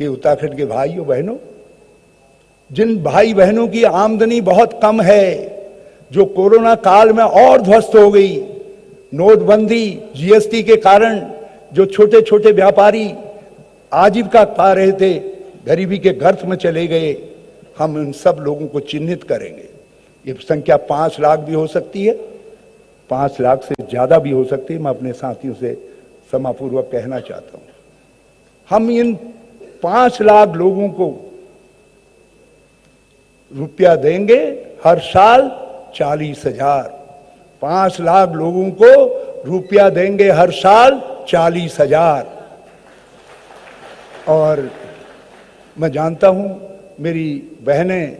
कि उत्तराखंड के भाइयों बहनों, जिन भाई बहनों की आमदनी बहुत कम है, जो कोरोना काल में और ध्वस्त हो गई, नोटबंदी, जीएसटी के कारण जो छोटे छोटे व्यापारी आजीविका पा रहे थे, गरीबी के गर्त में चले गए, हम उन सब लोगों को चिन्हित करेंगे। ये संख्या 5 लाख भी हो सकती है, 5 लाख से ज्यादा भी हो सकती है। मैं अपने साथियों से समापूर्वक कहना चाहता हूं, हम इन 5 लाख लोगों को रुपया देंगे हर साल 40,000। 5 लाख लोगों को रुपया देंगे हर साल 40,000। और मैं जानता हूं मेरी बहनें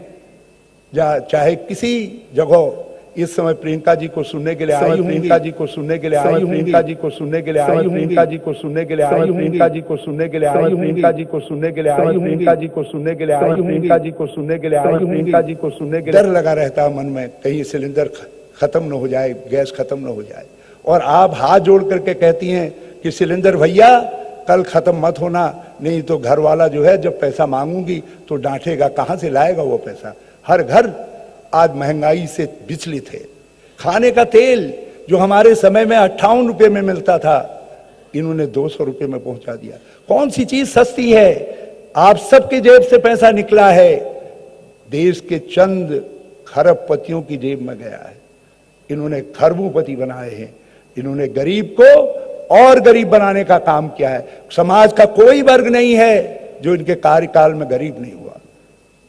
चाहे किसी जगह इस समय प्रियंका जी को सुनने के लिए आई होंगी, प्रियंका जी को सुनने के लिए आई, प्रियंका जी को सुनने के लिए आई, प्रियंका जी को सुनने के लिए आई, प्रियंका जी को सुनने के लिए आई, प्रियंका जी को सुनने के लिए आई, प्रियंका जी को सुनने के लिए आई, प्रियंका जी को सुनने के लिए आई, प्रियंका जी को सुनने के लिए डर लगा रहता है मन में, कहीं सिलेंडर खत्म न हो जाए, गैस खत्म न हो जाए। और आप हाथ जोड़ करके कहती हैं कि सिलेंडर भैया कल खत्म मत होना, नहीं तो घर वाला जो है जब पैसा मांगूंगी तो डांटेगा, कहां से लाएगा वो पैसा। हर घर आज महंगाई से विचलित है। खाने का तेल जो हमारे समय में 58 रुपए में मिलता था, इन्होंने 200 रुपए में पहुंचा दिया। कौन सी चीज सस्ती है? आप सबके जेब से पैसा निकला है, देश के चंद खरबपतियों की जेब में गया है। इन्होंने खरबूपति बनाए हैं, इन्होंने गरीब को और गरीब बनाने का काम किया है। समाज का कोई वर्ग नहीं है जो इनके कार्यकाल में गरीब नहीं हुआ।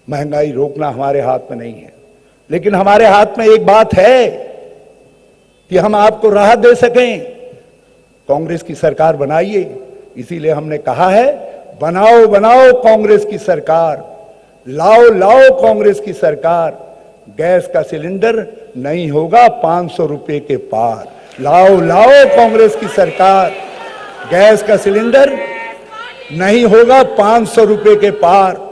महंगाई रोकना हमारे हाथ में नहीं है, लेकिन हमारे हाथ में एक बात है कि हम आपको राहत दे सकें। कांग्रेस की सरकार बनाइए, इसीलिए हमने कहा है बनाओ बनाओ कांग्रेस की सरकार, लाओ लाओ कांग्रेस की सरकार। गैस का सिलेंडर नहीं होगा 500 रुपए के पार। लाओ लाओ कांग्रेस की सरकार, गैस का सिलेंडर नहीं होगा 500 रुपए के पार।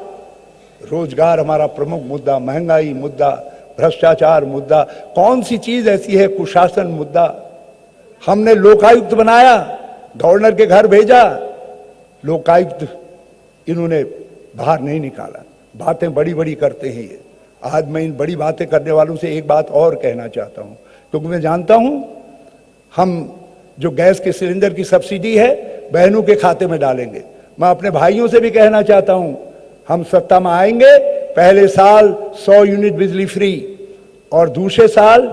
रोजगार हमारा प्रमुख मुद्दा, महंगाई मुद्दा, भ्रष्टाचार मुद्दा, कौन सी चीज ऐसी है कुशासन मुद्दा। हमने लोकायुक्त बनाया, गवर्नर के घर भेजा, लोकायुक्त इन्होंने बाहर नहीं निकाला। बातें बड़ी बड़ी करते हैं ये। आज मैं इन बड़ी बातें करने वालों से एक बात और कहना चाहता हूं, क्योंकि मैं जानता हूं हम जो गैस के सिलेंडर की सब्सिडी है बहनों के खाते में डालेंगे। मैं अपने भाइयों से भी कहना चाहता हूं, हम सत्ता में आएंगे, पहले साल 100 यूनिट बिजली फ्री और दूसरे साल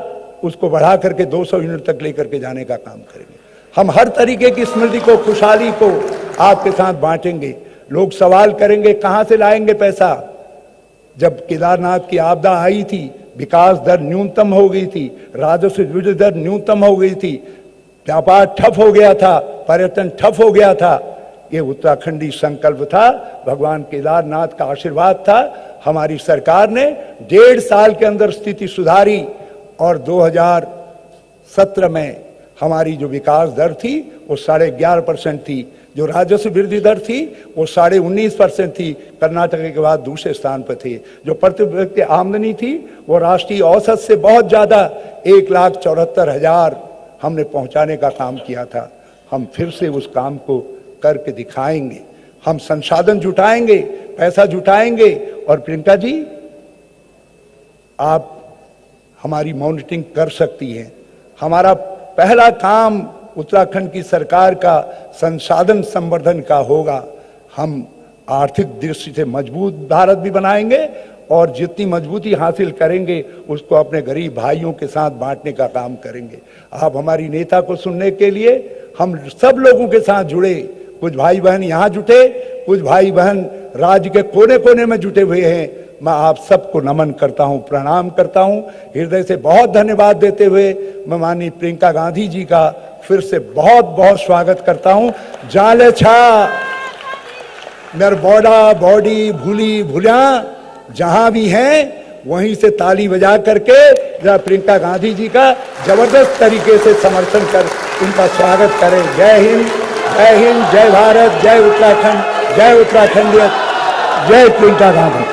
उसको बढ़ा करके 200 यूनिट तक लेकर के जाने का काम करेंगे। हम हर तरीके की समृद्धि को, खुशहाली को आपके साथ बांटेंगे। लोग सवाल करेंगे कहां से लाएंगे पैसा। जब केदारनाथ की आपदा आई थी, विकास दर न्यूनतम हो गई थी, राजस्व वृद्धि दर न्यूनतम हो गई थी, व्यापार ठप हो गया था, पर्यटन ठप हो गया था। ये उत्तराखंडी संकल्प था, भगवान केदारनाथ का आशीर्वाद था। हमारी सरकार ने 1.5 साल के अंदर स्थिति सुधारी और 2017 में हमारी जो विकास दर थी वो 11.5% थी, जो राजस्व वृद्धि दर थी वो 19.5% थी। कर्नाटक के बाद दूसरे स्थान पर थे। जो प्रति व्यक्ति आमदनी थी वो राष्ट्रीय औसत से बहुत ज्यादा 1,74,000 हमने पहुंचाने का काम किया था। हम फिर से उस काम को करके दिखाएंगे। हम संसाधन जुटाएंगे, पैसा जुटाएंगे। और प्रियंका जी, आप हमारी मॉनिटरिंग कर सकती हैं। हमारा पहला काम उत्तराखंड की सरकार का संसाधन संवर्धन का होगा। हम आर्थिक दृष्टि से मजबूत भारत भी बनाएंगे और जितनी मजबूती हासिल करेंगे उसको अपने गरीब भाइयों के साथ बांटने का काम करेंगे। आप हमारी नेता को सुनने के लिए हम सब लोगों के साथ जुड़े। कुछ भाई बहन यहाँ जुटे, कुछ भाई बहन राज्य के कोने कोने में जुटे हुए हैं। मैं आप सबको नमन करता हूं, प्रणाम करता हूं। हृदय से बहुत धन्यवाद देते हुए मैं माननीय प्रियंका गांधी जी का फिर से बहुत बहुत स्वागत करता हूं। जाले छा मेर बॉडा बॉडी भूली भूलिया, जहां भी हैं वहीं से ताली बजा करके जरा प्रियंका गांधी जी का जबरदस्त तरीके से समर्थन कर उनका स्वागत करें। जय हिंद, जय हिंद, जय भारत, जय उत्तराखंड, जय उत्तराखंडियत, जय प्रियंका गांधी।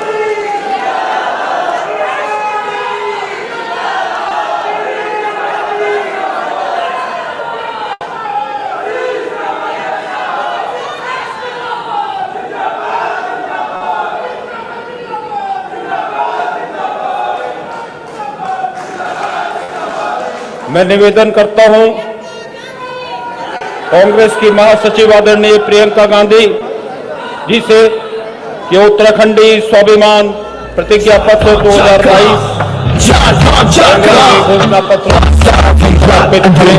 मैं निवेदन करता हूं कांग्रेस की महासचिव आदरणीय प्रियंका गांधी जी से कि उत्तराखंडी स्वाभिमान प्रतिज्ञा पत्र 2022 घोषणा पत्र समर्पित करें।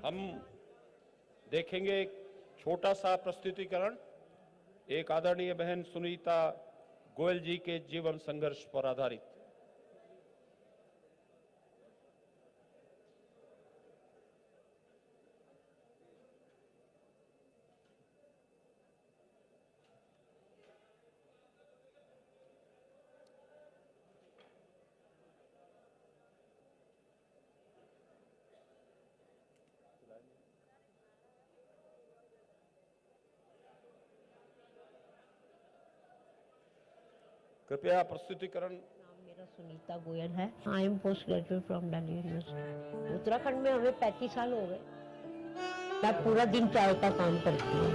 हम देखेंगे एक छोटा सा प्रस्तुतिकरण एक आदरणीय बहन सुनीता गोयल जी के जीवन संघर्ष पर आधारित। कृपया प्रस्तुतिकरण। मेरा सुनीता गोयल है। I am post graduate from Delhi university. Uttarakhand में हमें 35 साल हो गए। मैं पूरा दिन चाय का काम करती हूँ।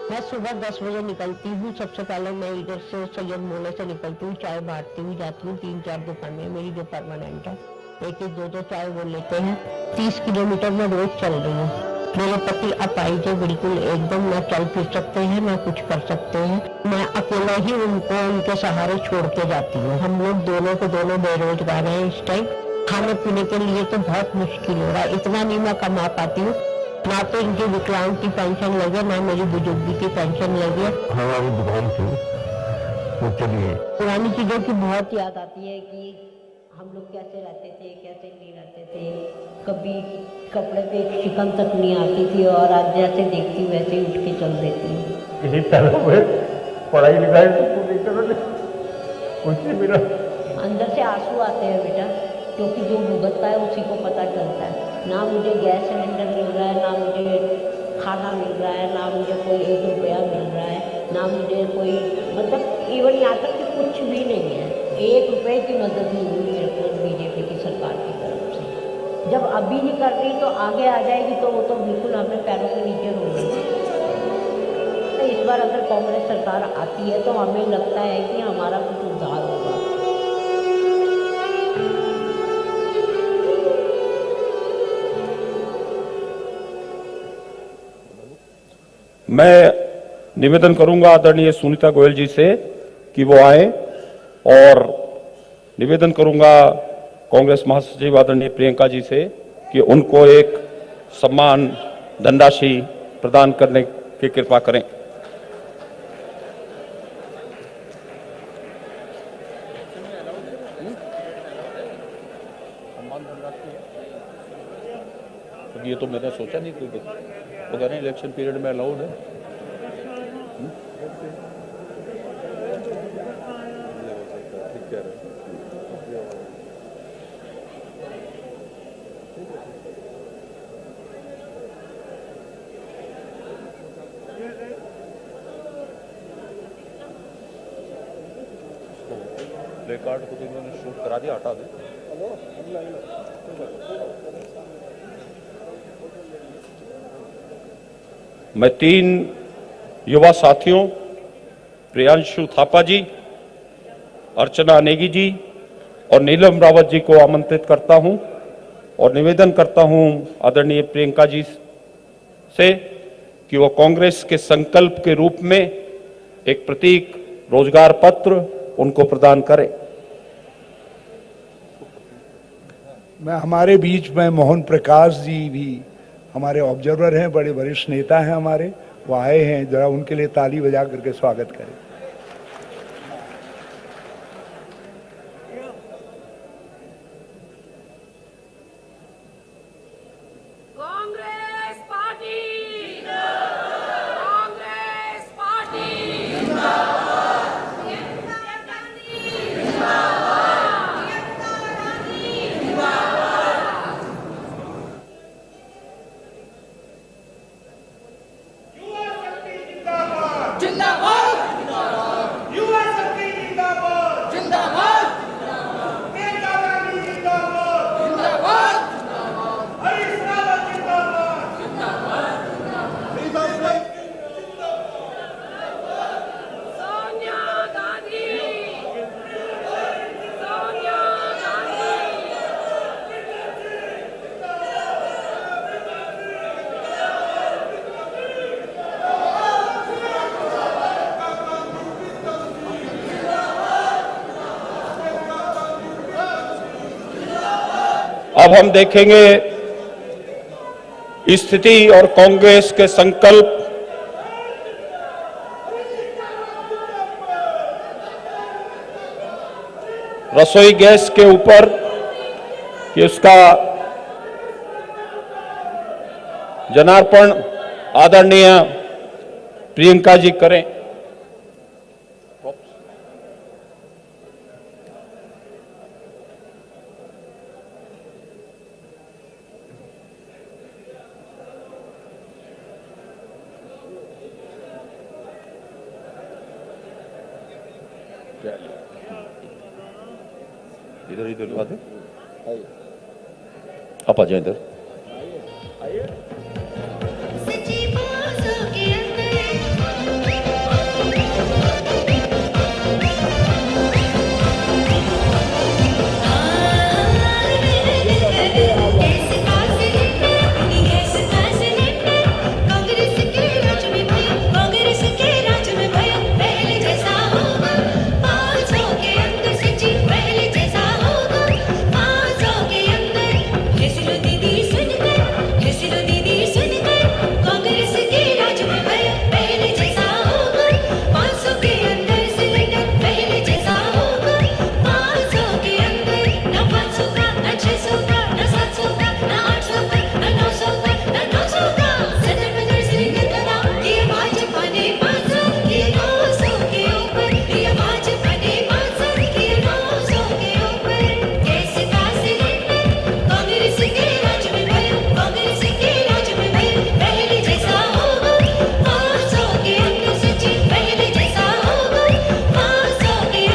मैं सुबह 10 बजे निकलती हूँ। सबसे पहले मैं इधर से सैयद मोहल्ले से निकलती हूँ, चाय बांटती हूँ, जाती हूँ 3-4 दुकानें मेरी जो परमानेंट है, 1-2 चाय वो लेते हैं। 30 किलोमीटर में रोज चल रही हूँ। मेरे पति अपाहिज है, बिल्कुल एकदम ना चल फिर सकते हैं ना कुछ कर सकते हैं। मैं अकेला ही उनको उनके सहारे छोड़ के जाती हूँ। हम लोग दोनों के दोनों बेरोजगार हैं इस टाइम। खाने पीने के लिए तो बहुत मुश्किल हो रहा है। इतना नहीं मैं कमा पाती हूँ, ना तो इनकी विकलांग की पेंशन लगे, ना मेरी बुजुर्गी की पेंशन लगे। हमारी दुकान थी, वो चलिए। पुरानी चीजों की बहुत याद आती है कि हम लोग कैसे रहते थे, कैसे नहीं रहते थे। कभी कपड़े पे एक शिकन तक नहीं आती थी और आज जैसे देखती हूँ वैसे ही उठ के चल देती हूँ। यही तरह में पढ़ाई लिखाई तो पूरी करो, कुछ नहीं मिला। अंदर से आंसू आते हैं बेटा, क्योंकि जो भुगतता है उसी को पता चलता है। ना मुझे गैस सिलेंडर मिल रहा है, ना मुझे खाना मिल रहा है, ना मुझे कोई 1 रुपया मिल रहा है, ना मुझे कोई मतलब इवन यहाँ तक कि कुछ भी नहीं है। 1 रुपये की मदद नहीं हुई मेरे को बीजेपी की सरकार की तरफ से। जब अभी नहीं कर रही तो आगे आ जाएगी तो वो तो बिल्कुल हमें पैरों के नीचे रोकेगी। तो इस बार अगर कांग्रेस सरकार आती है तो हमें लगता है कि हमारा कुछ उद्धार होगा। मैं निवेदन करूंगा आदरणीय सुनीता गोयल जी से कि वो आए, और निवेदन करूंगा कांग्रेस महासचिव आदरणीय प्रियंका जी से कि उनको एक सम्मान धनराशि प्रदान करने की कृपा करें। ये तो मैंने सोचा नहीं, कोई वो कह रहे हैं इलेक्शन पीरियड में अलाउड है। प्ले कार्ड को तो इन्होंने शूट करा दिया, हटा दे। मैं 3 युवा साथियों प्रियांशु थापा जी, अर्चना नेगी जी और नीलम रावत जी को आमंत्रित करता हूं और निवेदन करता हूं आदरणीय प्रियंका जी से कि वो कांग्रेस के संकल्प के रूप में एक प्रतीक रोजगार पत्र उनको प्रदान करें। मैं हमारे बीच में मोहन प्रकाश जी भी हमारे ऑब्जर्वर हैं, बड़े वरिष्ठ नेता हैं हमारे, वो आए हैं, जरा उनके लिए ताली बजा करके स्वागत करें। कांग्रेस पार्टी कांग्रेस पार्टी जिंदाबाद युवा शक्ति जिंदाबाद जिंदाबाद प्रियंका गांधी जिंदाबाद जिंदाबाद हरीश रावत जिंदाबाद सोनिया गांधी सोनिया गांधी अब हम देखेंगे स्थिति और कांग्रेस के संकल्प। रसोई गैस के ऊपर कि उसका जनार्पण आदरणीय प्रियंका जी करें। इधर इधर आ दे, आप आ जाए इधर। सच्ची बातों के कांग्रेस के राज में भय कांग्रेस के राज में भय पहले जैसा होगा 500 के अंदर सच्ची पहले जैसा होगा 500 के अंदर हेसिलो दीदी सुनकर कांग्रेस के राज में भय पहले जैसा होगा 500 के अंदर सिलेंडर पहले जैसा होगा 500 के अंदर ना 500 का ना 600 का ना 700 का ना 800 का ना 900 का ना 900 का सिलेंडर सिलेंडर का दाम दिए भाजपा ने 500 किए 900 के ऊपर दिए भाजपा ने 500 किए 900 के ऊपर गैस का सिलेंडर कांग्रेस के राज में भय कांग्रेस के राज में भय पहले जैसा होगा 500 के अंदर सच्ची पहले जैसा होगा 500 के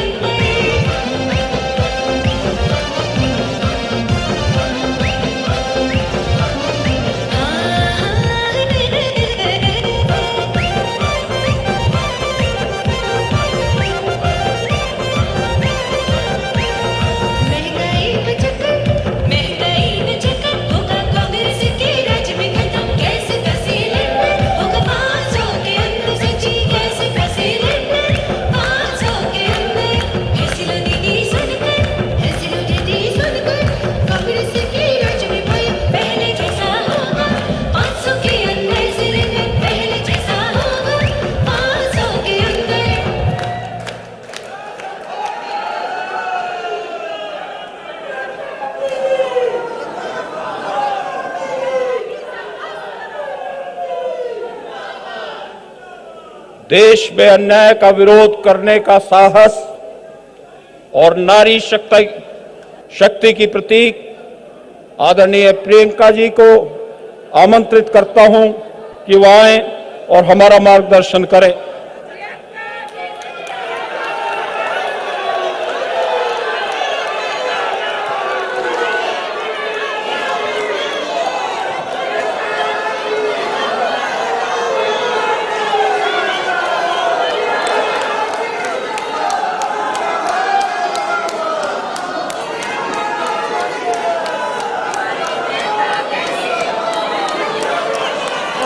महंगाई में चक्कर होगा कांग्रेस के राज में खत्म गैस का सिलेंडर होगा 500 के अंदर सच्ची गैस का सिलेंडर 500 के अंदर हेसिलो दीदी सुनकर कांग्रेस के राज में भय पहले जैसा होगा 500 के अंदर सिलेंडर पहले जैसा होगा 500 के अंदर देश में अन्याय का विरोध करने का साहस और नारी शक्ति की प्रतीक आदरणीय प्रियंका जी को आमंत्रित करता हूं कि वो आएं और हमारा मार्गदर्शन करें।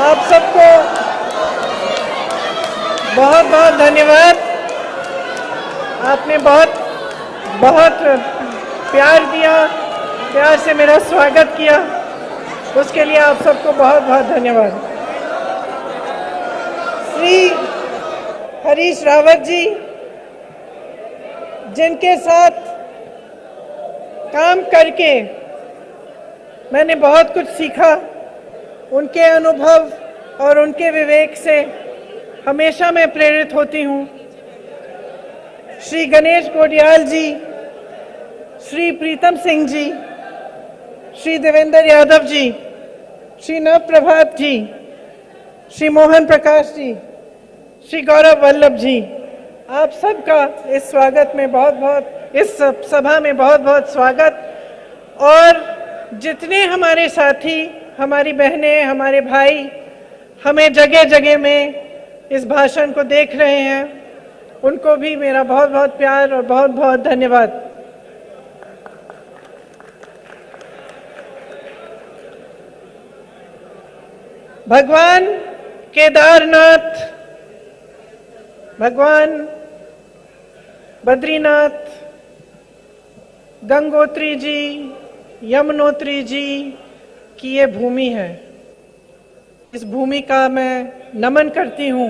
आप आप सबको बहुत बहुत धन्यवाद। आपने बहुत बहुत प्यार दिया, प्यार से मेरा स्वागत किया, उसके लिए आप सबको बहुत बहुत धन्यवाद। श्री हरीश रावत जी, जिनके साथ काम करके मैंने बहुत कुछ सीखा, उनके अनुभव और उनके विवेक से हमेशा मैं प्रेरित होती हूँ। श्री गणेश गोडियाल जी, श्री प्रीतम सिंह जी, श्री देवेंद्र यादव जी, श्री नव प्रभात जी, श्री मोहन प्रकाश जी, श्री गौरव वल्लभ जी, आप सबका इस स्वागत में बहुत बहुत, इस सभा में बहुत बहुत स्वागत। और जितने हमारे साथी, हमारी बहनें, हमारे भाई हमें जगह जगह में इस भाषण को देख रहे हैं, उनको भी मेरा बहुत बहुत प्यार और बहुत बहुत धन्यवाद। भगवान केदारनाथ, भगवान बद्रीनाथ, गंगोत्री जी, यमुनोत्री जी की ये भूमि है। इस भूमि का मैं नमन करती हूँ।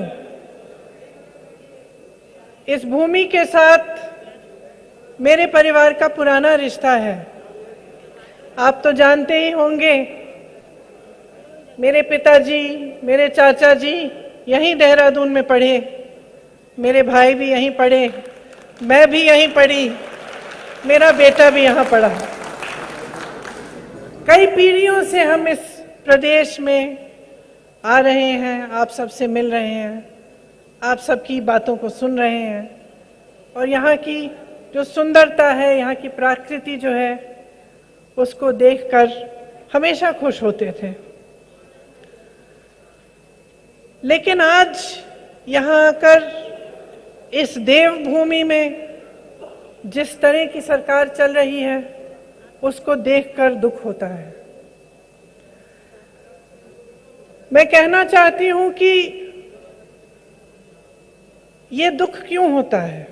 इस भूमि के साथ मेरे परिवार का पुराना रिश्ता है। आप तो जानते ही होंगे, मेरे पिताजी, मेरे चाचा जी यहीं देहरादून में पढ़े, मेरे भाई भी यहीं पढ़े, मैं भी यहीं पढ़ी, मेरा बेटा भी यहाँ पढ़ा। कई पीढ़ियों से हम इस प्रदेश में आ रहे हैं, आप सबसे मिल रहे हैं, आप सबकी बातों को सुन रहे हैं, और यहाँ की जो सुंदरता है, यहाँ की प्रकृति जो है, उसको देखकर हमेशा खुश होते थे। लेकिन आज यहाँ आकर इस देवभूमि में जिस तरह की सरकार चल रही है, उसको देखकर दुख होता है। मैं कहना चाहती हूं कि ये दुख क्यों होता है।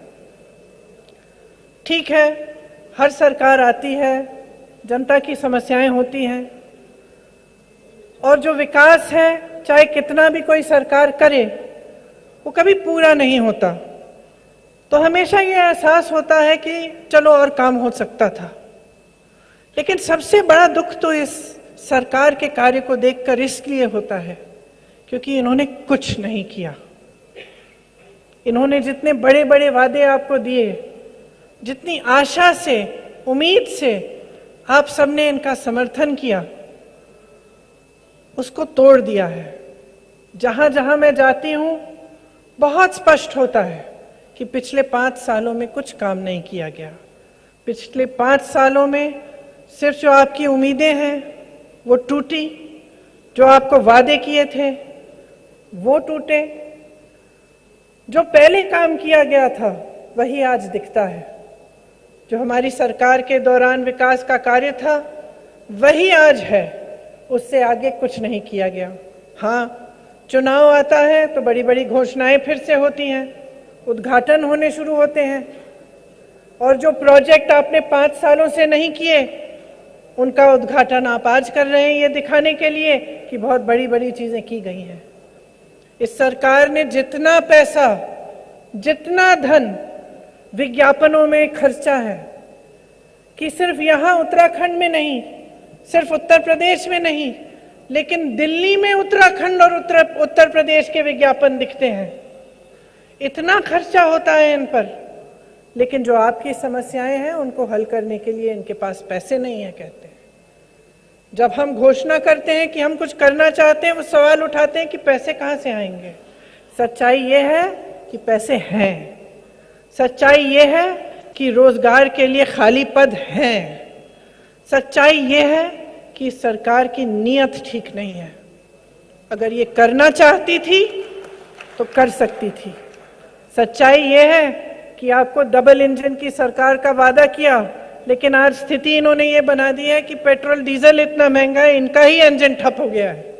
ठीक है, हर सरकार आती है, जनता की समस्याएं होती हैं, और जो विकास है, चाहे कितना भी कोई सरकार करे, वो कभी पूरा नहीं होता। तो हमेशा ये एहसास होता है कि चलो और काम हो सकता था। लेकिन सबसे बड़ा दुख तो इस सरकार के कार्य को देखकर इसलिए होता है क्योंकि इन्होंने कुछ नहीं किया। इन्होंने जितने बड़े बड़े वादे आपको दिए, जितनी आशा से, उम्मीद से आप सबने इनका समर्थन किया, उसको तोड़ दिया है। जहां जहां मैं जाती हूं, बहुत स्पष्ट होता है कि पिछले 5 सालों में कुछ काम नहीं किया गया। पिछले 5 सालों में सिर्फ जो आपकी उम्मीदें हैं वो टूटी, जो आपको वादे किए थे वो टूटे, जो पहले काम किया गया था वही आज दिखता है। जो हमारी सरकार के दौरान विकास का कार्य था वही आज है, उससे आगे कुछ नहीं किया गया। हाँ, चुनाव आता है तो बड़ी बड़ी घोषणाएं फिर से होती हैं, उद्घाटन होने शुरू होते हैं, और जो प्रोजेक्ट आपने 5 सालों से नहीं किए उनका उद्घाटन आप आज कर रहे हैं, ये दिखाने के लिए कि बहुत बड़ी बड़ी चीजें की गई हैं। इस सरकार ने जितना पैसा, जितना धन विज्ञापनों में खर्चा है, कि सिर्फ यहाँ उत्तराखंड में नहीं, सिर्फ उत्तर प्रदेश में नहीं, लेकिन दिल्ली में उत्तराखंड और उत्तर प्रदेश के विज्ञापन दिखते हैं। इतना खर्चा होता है इन पर, लेकिन जो आपकी समस्याएं हैं उनको हल करने के लिए इनके पास पैसे नहीं है, कहते हैं। जब हम घोषणा करते हैं कि हम कुछ करना चाहते हैं, वो सवाल उठाते हैं कि पैसे कहाँ से आएंगे। सच्चाई ये है कि पैसे हैं। सच्चाई ये है कि रोजगार के लिए खाली पद हैं। सच्चाई ये है कि सरकार की नीयत ठीक नहीं है। अगर ये करना चाहती थी तो कर सकती थी। सच्चाई ये है कि आपको डबल इंजन की सरकार का वादा किया, लेकिन आज स्थिति इन्होंने ये बना दी है कि पेट्रोल डीजल इतना महंगा है, इनका ही इंजन ठप हो गया है।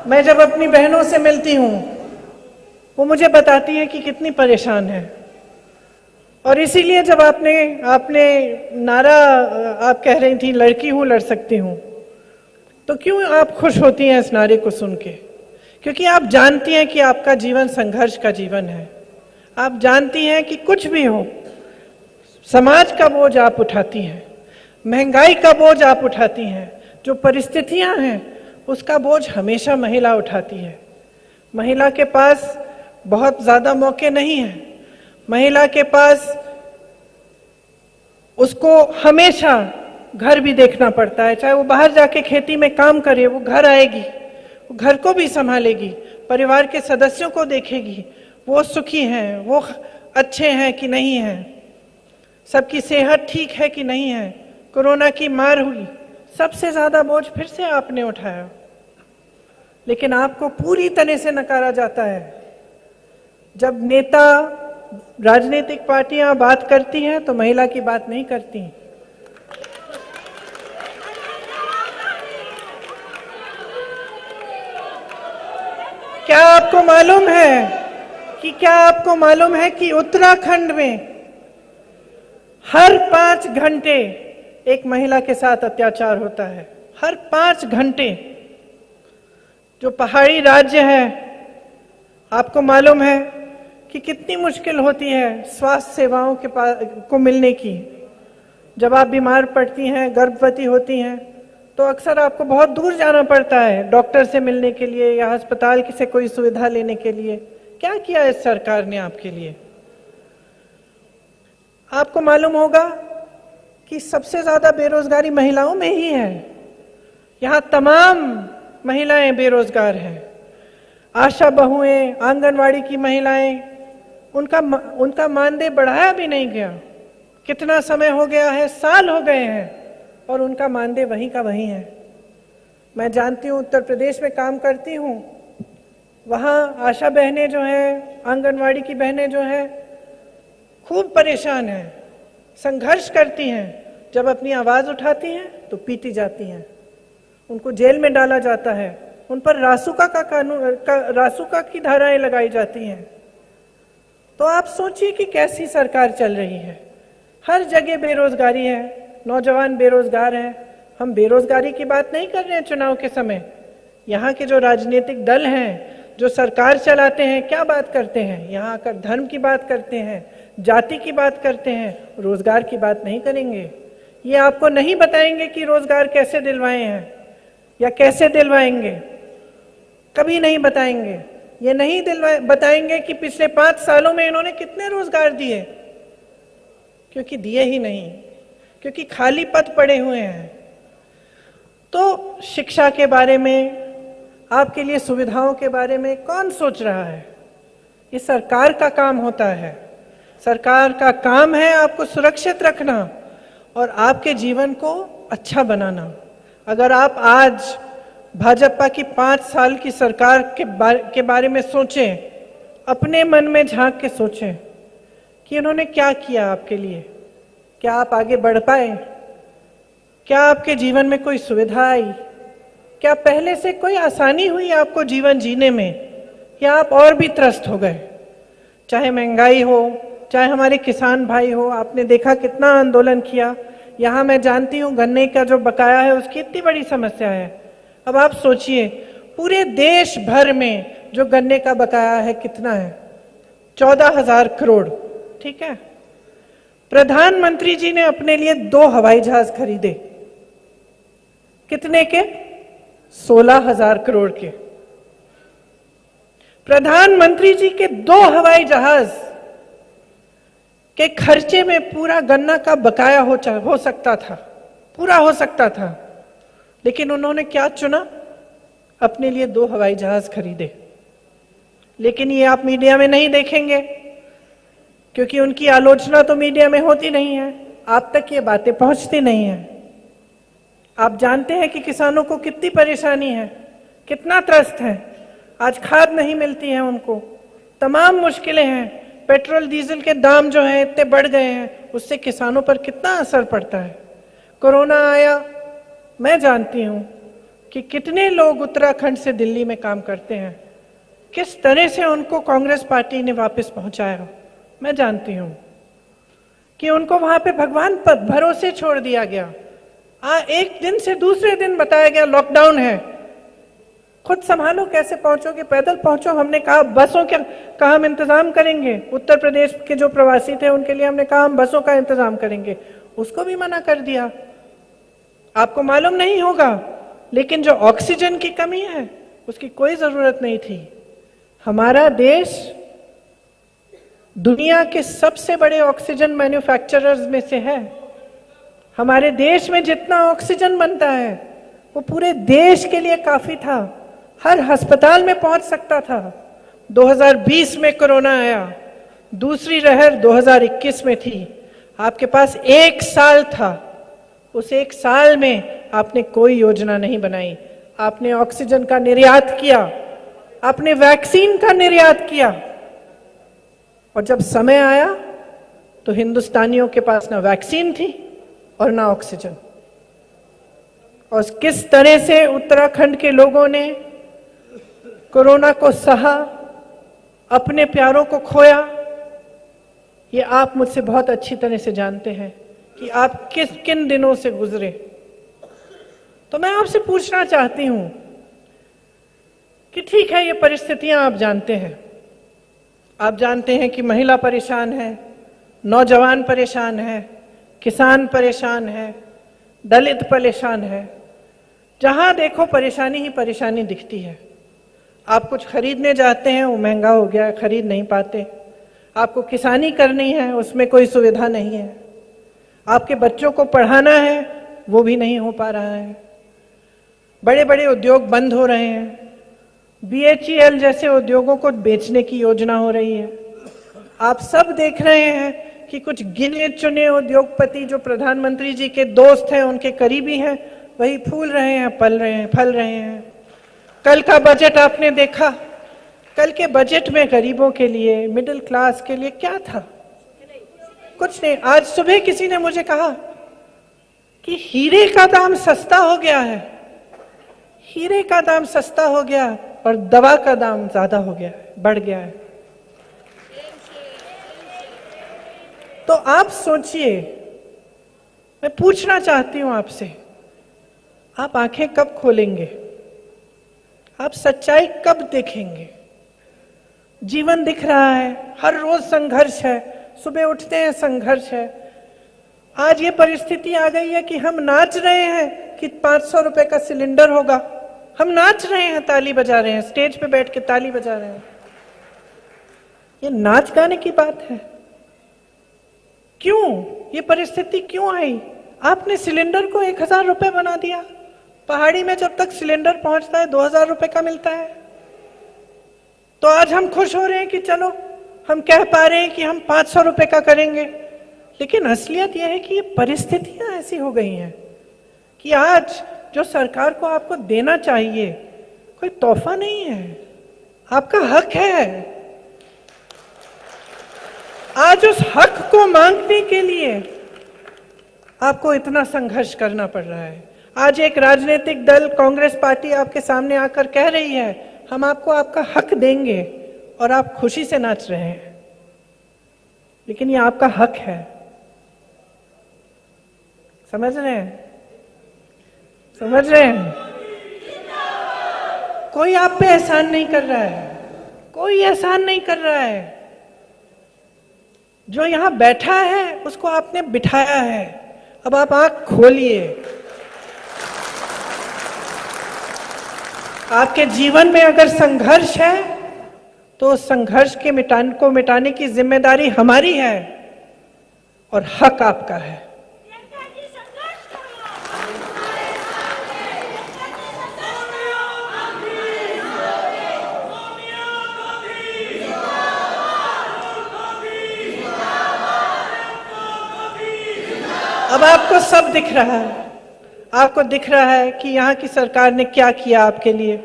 मैं जब अपनी बहनों से मिलती हूँ, वो मुझे बताती है कि कितनी परेशान है। और इसीलिए जब आपने नारा आप कह रही थी लड़की हूँ लड़ सकती हूँ, तो क्यों आप खुश होती हैं इस नारे को सुन के? क्योंकि आप जानती हैं कि आपका जीवन संघर्ष का जीवन है। आप जानती हैं कि कुछ भी हो, समाज का बोझ आप उठाती हैं, महंगाई का बोझ आप उठाती हैं, जो परिस्थितियां हैं उसका बोझ हमेशा महिला उठाती है। महिला के पास बहुत ज्यादा मौके नहीं है, महिला के पास उसको हमेशा घर भी देखना पड़ता है। चाहे वो बाहर जाके खेती में काम करे, वो घर आएगी, वो घर को भी संभालेगी, परिवार के सदस्यों को देखेगी, वो सुखी हैं, वो अच्छे हैं कि नहीं हैं, सबकी सेहत ठीक है कि नहीं है, कोरोना की मार हुई, सबसे ज्यादा बोझ फिर से आपने उठाया। लेकिन आपको पूरी तरह से नकारा जाता है। जब नेता, राजनीतिक पार्टियां बात करती हैं तो महिला की बात नहीं करती। क्या आपको मालूम है कि उत्तराखंड में हर 5 घंटे एक महिला के साथ अत्याचार होता है? हर 5 घंटे। जो पहाड़ी राज्य है, आपको मालूम है कि कितनी मुश्किल होती है स्वास्थ्य सेवाओं को मिलने की। जब आप बीमार पड़ती हैं, गर्भवती होती हैं, तो अक्सर आपको बहुत दूर जाना पड़ता है डॉक्टर से मिलने के लिए या अस्पताल से कोई सुविधा लेने के लिए। क्या किया इस सरकार ने आपके लिए? आपको मालूम होगा कि सबसे ज्यादा बेरोजगारी महिलाओं में ही है। यहाँ तमाम महिलाएं बेरोजगार हैं। आशा बहुएं, आंगनवाड़ी की महिलाएं, उनका मानदेय बढ़ाया भी नहीं गया। कितना समय हो गया है? साल हो गए हैं और उनका मानदेय वहीं का वहीं है। मैं जानती हूँ, उत्तर प्रदेश में काम करती हूँ, वहाँ आशा बहनें जो हैं, आंगनवाड़ी की बहनें जो हैं, खूब परेशान हैं, संघर्ष करती हैं। जब अपनी आवाज उठाती हैं तो पीटी जाती हैं, उनको जेल में डाला जाता है, उन पर रासुका की धाराएं लगाई जाती हैं। तो आप सोचिए कि कैसी सरकार चल रही है। हर जगह बेरोजगारी है, नौजवान बेरोजगार हैं। हम बेरोजगारी की बात नहीं कर रहे हैं चुनाव के समय। यहाँ के जो राजनीतिक दल हैं, जो सरकार चलाते हैं, क्या बात करते हैं? यहाँ आकर धर्म की बात करते हैं, जाति की बात करते हैं, रोजगार की बात नहीं करेंगे। ये आपको नहीं बताएंगे कि रोजगार कैसे दिलवाए हैं या कैसे दिलवाएंगे, कभी नहीं बताएंगे। ये नहीं बताएंगे कि पिछले 5 सालों में इन्होंने कितने रोजगार दिए, क्योंकि दिए ही नहीं, क्योंकि खाली पद पड़े हुए हैं। तो शिक्षा के बारे में, आपके लिए सुविधाओं के बारे में कौन सोच रहा है? ये सरकार का काम होता है। सरकार का काम है आपको सुरक्षित रखना और आपके जीवन को अच्छा बनाना। अगर आप आज भाजपा की 5 साल की सरकार के बारे में सोचें, अपने मन में झांक के सोचें कि उन्होंने क्या किया आपके लिए। क्या आप आगे बढ़ पाए? क्या आपके जीवन में कोई सुविधा आई? क्या पहले से कोई आसानी हुई आपको जीवन जीने में, या आप और भी त्रस्त हो गए? चाहे महंगाई हो, चाहे हमारे किसान भाई हो, आपने देखा कितना आंदोलन किया। यहाँ मैं जानती हूँ गन्ने का जो बकाया है उसकी इतनी बड़ी समस्या है। अब आप सोचिए पूरे देश भर में जो गन्ने का बकाया है कितना है? 14,000 करोड़। ठीक है, प्रधानमंत्री जी ने अपने लिए 2 हवाई जहाज खरीदे। कितने के? 16,000 करोड़ के। प्रधानमंत्री जी के 2 हवाई जहाज के खर्चे में पूरा गन्ना का बकाया हो सकता था, पूरा हो सकता था। लेकिन उन्होंने क्या चुना? अपने लिए 2 हवाई जहाज खरीदे। लेकिन ये आप मीडिया में नहीं देखेंगे, क्योंकि उनकी आलोचना तो मीडिया में होती नहीं है, आप तक ये बातें पहुंचती नहीं है। आप जानते हैं कि किसानों को कितनी परेशानी है, कितना त्रस्त हैं। आज खाद नहीं मिलती है उनको, तमाम मुश्किलें हैं। पेट्रोल डीजल के दाम जो हैं इतने बढ़ गए हैं, उससे किसानों पर कितना असर पड़ता है। कोरोना आया, मैं जानती हूँ कि कितने लोग उत्तराखंड से दिल्ली में काम करते हैं, किस तरह से उनको कांग्रेस पार्टी ने वापस पहुंचाया। मैं जानती हूँ कि उनको वहां पे भगवान पर भरोसे छोड़ दिया गया। एक दिन से दूसरे दिन बताया गया लॉकडाउन है, खुद संभालो, कैसे पहुंचोगे, पैदल पहुंचो। हमने कहा बसों का हम इंतजाम करेंगे। उत्तर प्रदेश के जो प्रवासी थे उनके लिए हमने कहा हम बसों का इंतजाम करेंगे, उसको भी मना कर दिया। आपको मालूम नहीं होगा, लेकिन जो ऑक्सीजन की कमी है उसकी कोई जरूरत नहीं थी। हमारा देश दुनिया के सबसे बड़े ऑक्सीजन मैन्युफैक्चरर्स में से है। हमारे देश में जितना ऑक्सीजन बनता है वो पूरे देश के लिए काफी था, हर अस्पताल में पहुंच सकता था। 2020 में कोरोना आया, दूसरी लहर 2021 में थी। आपके पास 1 साल था, उस 1 साल में आपने कोई योजना नहीं बनाई। आपने ऑक्सीजन का निर्यात किया, आपने वैक्सीन का निर्यात किया, और जब समय आया तो हिंदुस्तानियों के पास ना वैक्सीन थी और ना ऑक्सीजन। और किस तरह से उत्तराखंड के लोगों ने कोरोना को सहा, अपने प्यारों को खोया, ये आप मुझसे बहुत अच्छी तरह से जानते हैं कि आप किन दिनों से गुजरे। तो मैं आपसे पूछना चाहती हूं कि ठीक है, ये परिस्थितियां आप जानते हैं। आप जानते हैं कि महिला परेशान है, नौजवान परेशान है, किसान परेशान है, दलित परेशान है। जहां देखो परेशानी ही परेशानी दिखती है। आप कुछ खरीदने जाते हैं, वो महंगा हो गया है, खरीद नहीं पाते। आपको किसानी करनी है, उसमें कोई सुविधा नहीं है। आपके बच्चों को पढ़ाना है, वो भी नहीं हो पा रहा है। बड़े बड़े उद्योग बंद हो रहे हैं। BHEL जैसे उद्योगों को बेचने की योजना हो रही है। आप सब देख रहे हैं कि कुछ गिने चुने उद्योगपति जो प्रधानमंत्री जी के दोस्त हैं, उनके करीबी हैं, वही फूल रहे हैं, फल रहे हैं। कल का बजट आपने देखा, कल के बजट में गरीबों के लिए, मिडिल क्लास के लिए क्या था? कुछ नहीं। आज सुबह किसी ने मुझे कहा कि हीरे का दाम सस्ता हो गया है, हीरे का दाम सस्ता हो गया और दवा का दाम ज्यादा हो गया है, बढ़ गया है। तो आप सोचिए, मैं पूछना चाहती हूं आपसे, आप आंखें कब खोलेंगे? आप सच्चाई कब देखेंगे? जीवन दिख रहा है, हर रोज संघर्ष है, सुबह उठते हैं संघर्ष है। आज ये परिस्थिति आ गई है कि हम नाच रहे हैं कि 500 रुपए का सिलेंडर होगा। हम नाच रहे हैं, ताली बजा रहे हैं, स्टेज पे बैठ के ताली बजा रहे हैं। ये नाच गाने की बात है? क्यों ये परिस्थिति क्यों आई? आपने सिलेंडर को 1000 रुपए बना दिया। पहाड़ी में जब तक सिलेंडर पहुंचता है 2000 रुपए का मिलता है। तो आज हम खुश हो रहे हैं कि चलो हम कह पा रहे हैं कि हम 500 रुपए का करेंगे, लेकिन असलियत यह है कि ये परिस्थितियां ऐसी हो गई हैं कि आज जो सरकार को आपको देना चाहिए कोई तोहफा नहीं है, आपका हक है। आज उस हक को मांगने के लिए आपको इतना संघर्ष करना पड़ रहा है। आज एक राजनीतिक दल कांग्रेस पार्टी आपके सामने आकर कह रही है हम आपको आपका हक देंगे, और आप खुशी से नाच रहे हैं, लेकिन ये आपका हक है। समझ रहे हैं? समझ रहे हैं? कोई आप पे एहसान नहीं कर रहा है, कोई एहसान नहीं कर रहा है। जो यहां बैठा है उसको आपने बिठाया है। अब आप आंख खोलिए। आपके जीवन में अगर संघर्ष है तो संघर्ष के मिटाने की जिम्मेदारी हमारी है और हक आपका है। अब आपको सब दिख रहा है, आपको दिख रहा है कि यहाँ की सरकार ने क्या किया आपके लिए।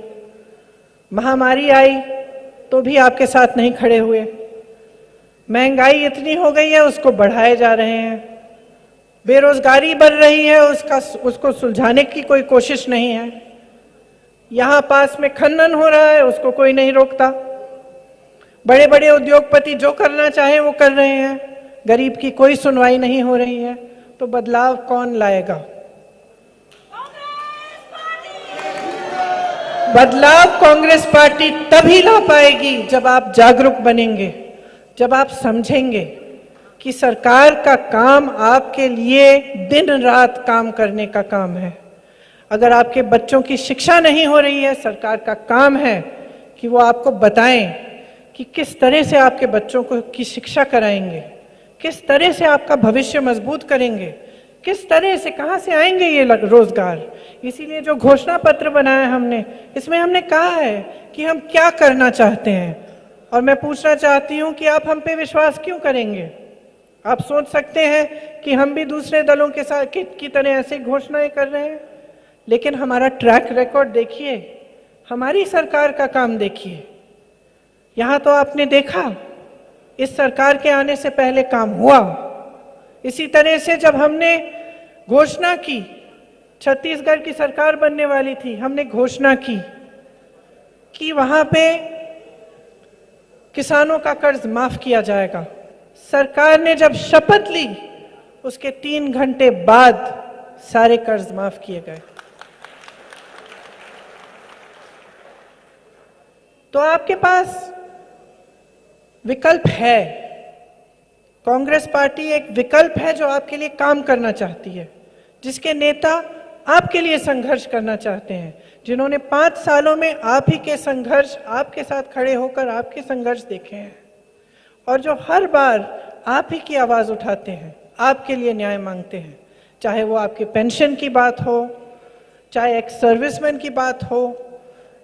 महामारी आई तो भी आपके साथ नहीं खड़े हुए। महंगाई इतनी हो गई है, उसको बढ़ाए जा रहे हैं। बेरोजगारी बढ़ रही है, उसको सुलझाने की कोई कोशिश नहीं है। यहां पास में खनन हो रहा है, उसको कोई नहीं रोकता। बड़े बड़े उद्योगपति जो करना चाहे वो कर रहे हैं, गरीब की कोई सुनवाई नहीं हो रही है। तो बदलाव कौन लाएगा? बदलाव कांग्रेस पार्टी तभी ला पाएगी जब आप जागरूक बनेंगे, जब आप समझेंगे कि सरकार का काम आपके लिए दिन रात काम करने का काम है। अगर आपके बच्चों की शिक्षा नहीं हो रही है, सरकार का काम है कि वो आपको बताएं कि किस तरह से आपके बच्चों को की शिक्षा कराएंगे, किस तरह से आपका भविष्य मजबूत करेंगे, किस तरह से, कहां से आएंगे ये रोजगार। इसीलिए जो घोषणा पत्र बनाया हमने, इसमें हमने कहा है कि हम क्या करना चाहते हैं। और मैं पूछना चाहती हूं कि आप हम पे विश्वास क्यों करेंगे? आप सोच सकते हैं कि हम भी दूसरे दलों के साथ की तरह ऐसे घोषणाएं कर रहे हैं, लेकिन हमारा ट्रैक रिकॉर्ड देखिए, हमारी सरकार का काम देखिए। यहां तो आपने देखा इस सरकार के आने से पहले काम हुआ। इसी तरह से जब हमने घोषणा की, छत्तीसगढ़ की सरकार बनने वाली थी, हमने घोषणा की कि वहां पे किसानों का कर्ज माफ किया जाएगा। सरकार ने जब शपथ ली, उसके 3 घंटे बाद सारे कर्ज माफ किए गए। तो आपके पास विकल्प है। कांग्रेस पार्टी एक विकल्प है जो आपके लिए काम करना चाहती है, जिसके नेता आपके लिए संघर्ष करना चाहते हैं, जिन्होंने 5 सालों में आप ही के संघर्ष, आपके साथ खड़े होकर आपके संघर्ष देखे हैं, और जो हर बार आप ही की आवाज उठाते हैं, आपके लिए न्याय मांगते हैं। चाहे वो आपके पेंशन की बात हो, चाहे एक्स सर्विसमैन की बात हो,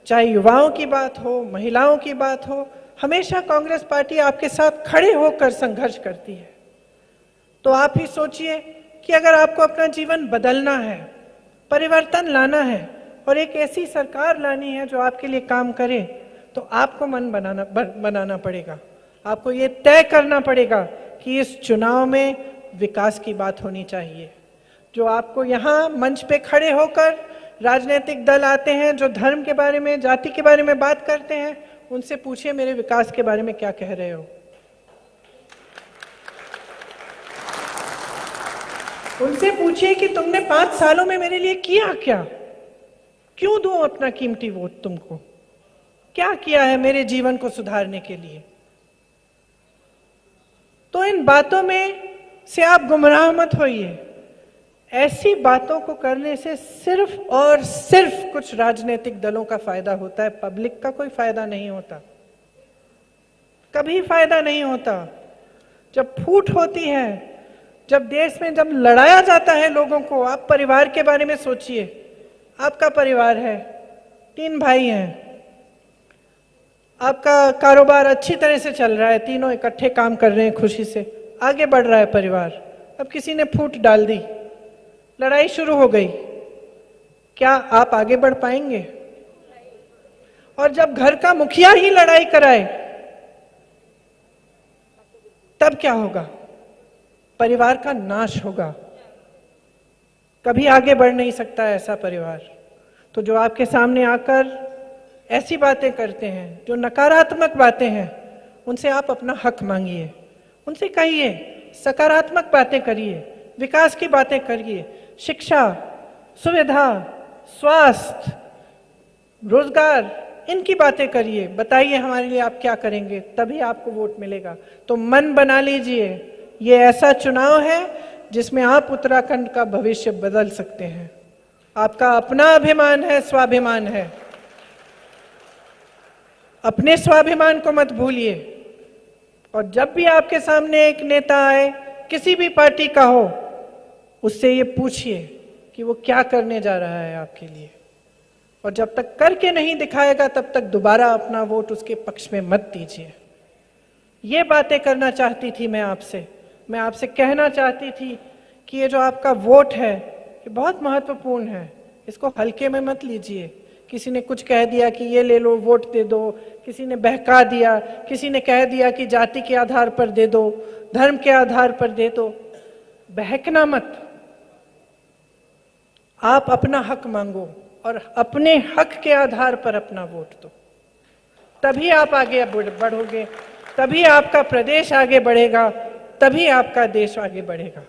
चाहे युवाओं की बात हो, महिलाओं की बात हो, हमेशा कांग्रेस पार्टी आपके साथ खड़े होकर संघर्ष करती है। तो आप ही सोचिए कि अगर आपको अपना जीवन बदलना है, परिवर्तन लाना है और एक ऐसी सरकार लानी है जो आपके लिए काम करे, तो आपको मन बनाना पड़ेगा। आपको ये तय करना पड़ेगा कि इस चुनाव में विकास की बात होनी चाहिए। जो आपको यहाँ मंच पे खड़े होकर राजनीतिक दल आते हैं, जो धर्म के बारे में, जाति के बारे में बात करते हैं, उनसे पूछिए मेरे विकास के बारे में क्या कह रहे हो। उनसे पूछिए कि तुमने 5 सालों में मेरे लिए किया क्या, क्यों दूं अपना कीमती वोट तुमको, क्या किया है मेरे जीवन को सुधारने के लिए। तो इन बातों में से आप गुमराह मत होइए। ऐसी बातों को करने से सिर्फ और सिर्फ कुछ राजनीतिक दलों का फायदा होता है, पब्लिक का कोई फायदा नहीं होता, कभी फायदा नहीं होता। जब फूट होती है, जब देश में जब लड़ाया जाता है लोगों को, आप परिवार के बारे में सोचिए। आपका परिवार है, 3 भाई हैं, आपका कारोबार अच्छी तरह से चल रहा है, तीनों इकट्ठे काम कर रहे हैं, खुशी से आगे बढ़ रहा है परिवार। अब किसी ने फूट डाल दी, लड़ाई शुरू हो गई, क्या आप आगे बढ़ पाएंगे? और जब घर का मुखिया ही लड़ाई कराए, तब क्या होगा? परिवार का नाश होगा, कभी आगे बढ़ नहीं सकता ऐसा परिवार। तो जो आपके सामने आकर ऐसी बातें करते हैं, जो नकारात्मक बातें हैं, उनसे आप अपना हक मांगिए, उनसे कहिए, सकारात्मक बातें करिए, विकास की बातें करिए, शिक्षा, सुविधा, स्वास्थ्य, रोजगार, इनकी बातें करिए, बताइए हमारे लिए आप क्या करेंगे, तभी आपको वोट मिलेगा। तो मन बना लीजिए, ये ऐसा चुनाव है जिसमें आप उत्तराखंड का भविष्य बदल सकते हैं। आपका अपना अभिमान है, स्वाभिमान है, अपने स्वाभिमान को मत भूलिए। और जब भी आपके सामने एक नेता आए, किसी भी पार्टी का हो, उससे ये पूछिए कि वो क्या करने जा रहा है आपके लिए। और जब तक करके नहीं दिखाएगा, तब तक दोबारा अपना वोट उसके पक्ष में मत दीजिए। ये बातें करना चाहती थी मैं आपसे कहना चाहती थी कि ये जो आपका वोट है, ये बहुत महत्वपूर्ण है, इसको हल्के में मत लीजिए। किसी ने कुछ कह दिया कि ये ले लो वोट दे दो, किसी ने बहका दिया, किसी ने कह दिया कि जाति के आधार पर दे दो, धर्म के आधार पर दे दो। बहकना मत, आप अपना हक मांगो और अपने हक के आधार पर अपना वोट दो, तभी आप आगे बढ़ोगे, तभी आपका प्रदेश आगे बढ़ेगा, तभी आपका देश आगे बढ़ेगा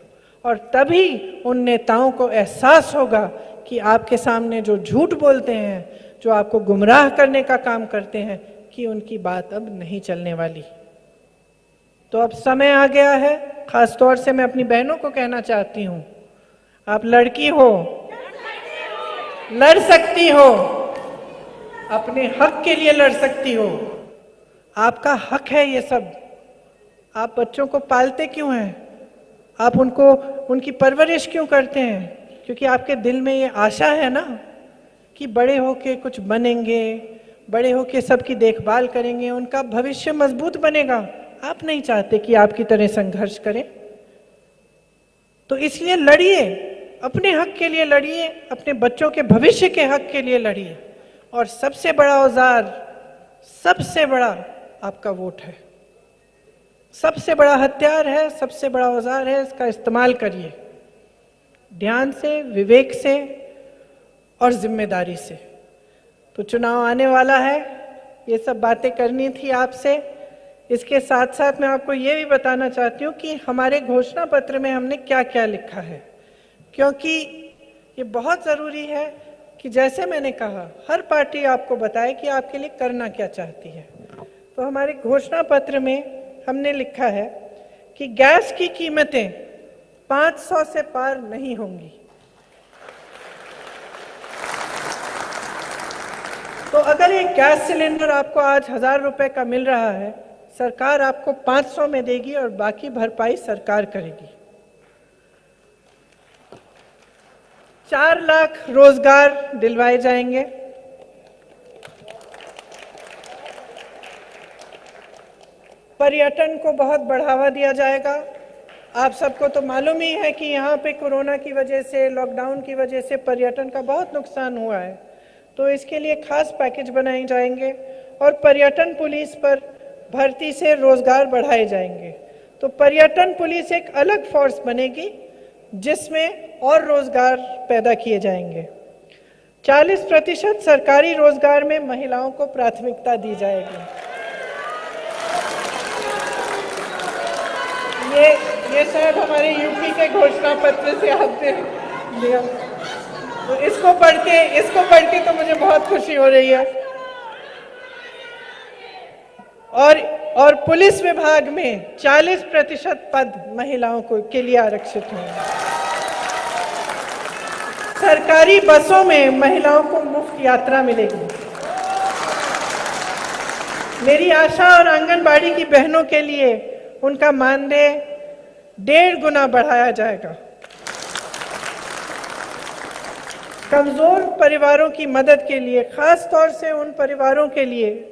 और तभी उन नेताओं को एहसास होगा कि आपके सामने जो झूठ बोलते हैं, जो आपको गुमराह करने का काम करते हैं, कि उनकी बात अब नहीं चलने वाली। तो अब समय आ गया है, खास तौर से मैं अपनी बहनों को कहना चाहती हूं, आप लड़की हो, लड़ सकती हो, अपने हक के लिए लड़ सकती हो, आपका हक है ये सब। आप बच्चों को पालते क्यों हैं? आप उनकी परवरिश क्यों करते हैं? क्योंकि आपके दिल में ये आशा है ना कि बड़े होके कुछ बनेंगे, बड़े होके सबकी देखभाल करेंगे, उनका भविष्य मजबूत बनेगा। आप नहीं चाहते कि आपकी तरह संघर्ष करें, तो इसलिए लड़िए, अपने हक के लिए लड़िए, अपने बच्चों के भविष्य के हक के लिए लड़िए। और सबसे बड़ा औजार, सबसे बड़ा आपका वोट है, सबसे बड़ा हथियार है, सबसे बड़ा औजार है, इसका इस्तेमाल करिए ध्यान से, विवेक से और जिम्मेदारी से। तो चुनाव आने वाला है, ये सब बातें करनी थी आपसे। इसके साथ साथ मैं आपको ये भी बताना चाहती हूँ कि हमारे घोषणा पत्र में हमने क्या क्या लिखा है, क्योंकि ये बहुत ज़रूरी है कि जैसे मैंने कहा, हर पार्टी आपको बताए कि आपके लिए करना क्या चाहती है। तो हमारे घोषणा पत्र में हमने लिखा है कि गैस की कीमतें 500 से पार नहीं होंगी। तो अगर एक गैस सिलेंडर आपको आज 1000 रुपए का मिल रहा है, सरकार आपको 500 में देगी और बाकी भरपाई सरकार करेगी। 4 लाख रोजगार दिलवाए जाएंगे। पर्यटन को बहुत बढ़ावा दिया जाएगा। आप सबको तो मालूम ही है कि यहाँ पे कोरोना की वजह से, लॉकडाउन की वजह से पर्यटन का बहुत नुकसान हुआ है, तो इसके लिए खास पैकेज बनाए जाएंगे और पर्यटन पुलिस पर भर्ती से रोजगार बढ़ाए जाएंगे। तो पर्यटन पुलिस एक अलग फोर्स बनेगी जिसमें और रोजगार पैदा किए जाएंगे। 40% सरकारी रोजगार में महिलाओं को प्राथमिकता दी जाएगी। ये शायद हमारे यूपी के घोषणा पत्र से आपने लिया, तो इसको पढ़ के तो मुझे बहुत खुशी हो रही है। और पुलिस विभाग में 40% पद महिलाओं के लिए आरक्षित होंगे। सरकारी बसों में महिलाओं को मुफ्त यात्रा मिलेगी। मेरी आशा और आंगनबाड़ी की बहनों के लिए उनका मानदेय 1.5 गुना बढ़ाया जाएगा। कमजोर परिवारों की मदद के लिए, खास तौर से उन परिवारों के लिए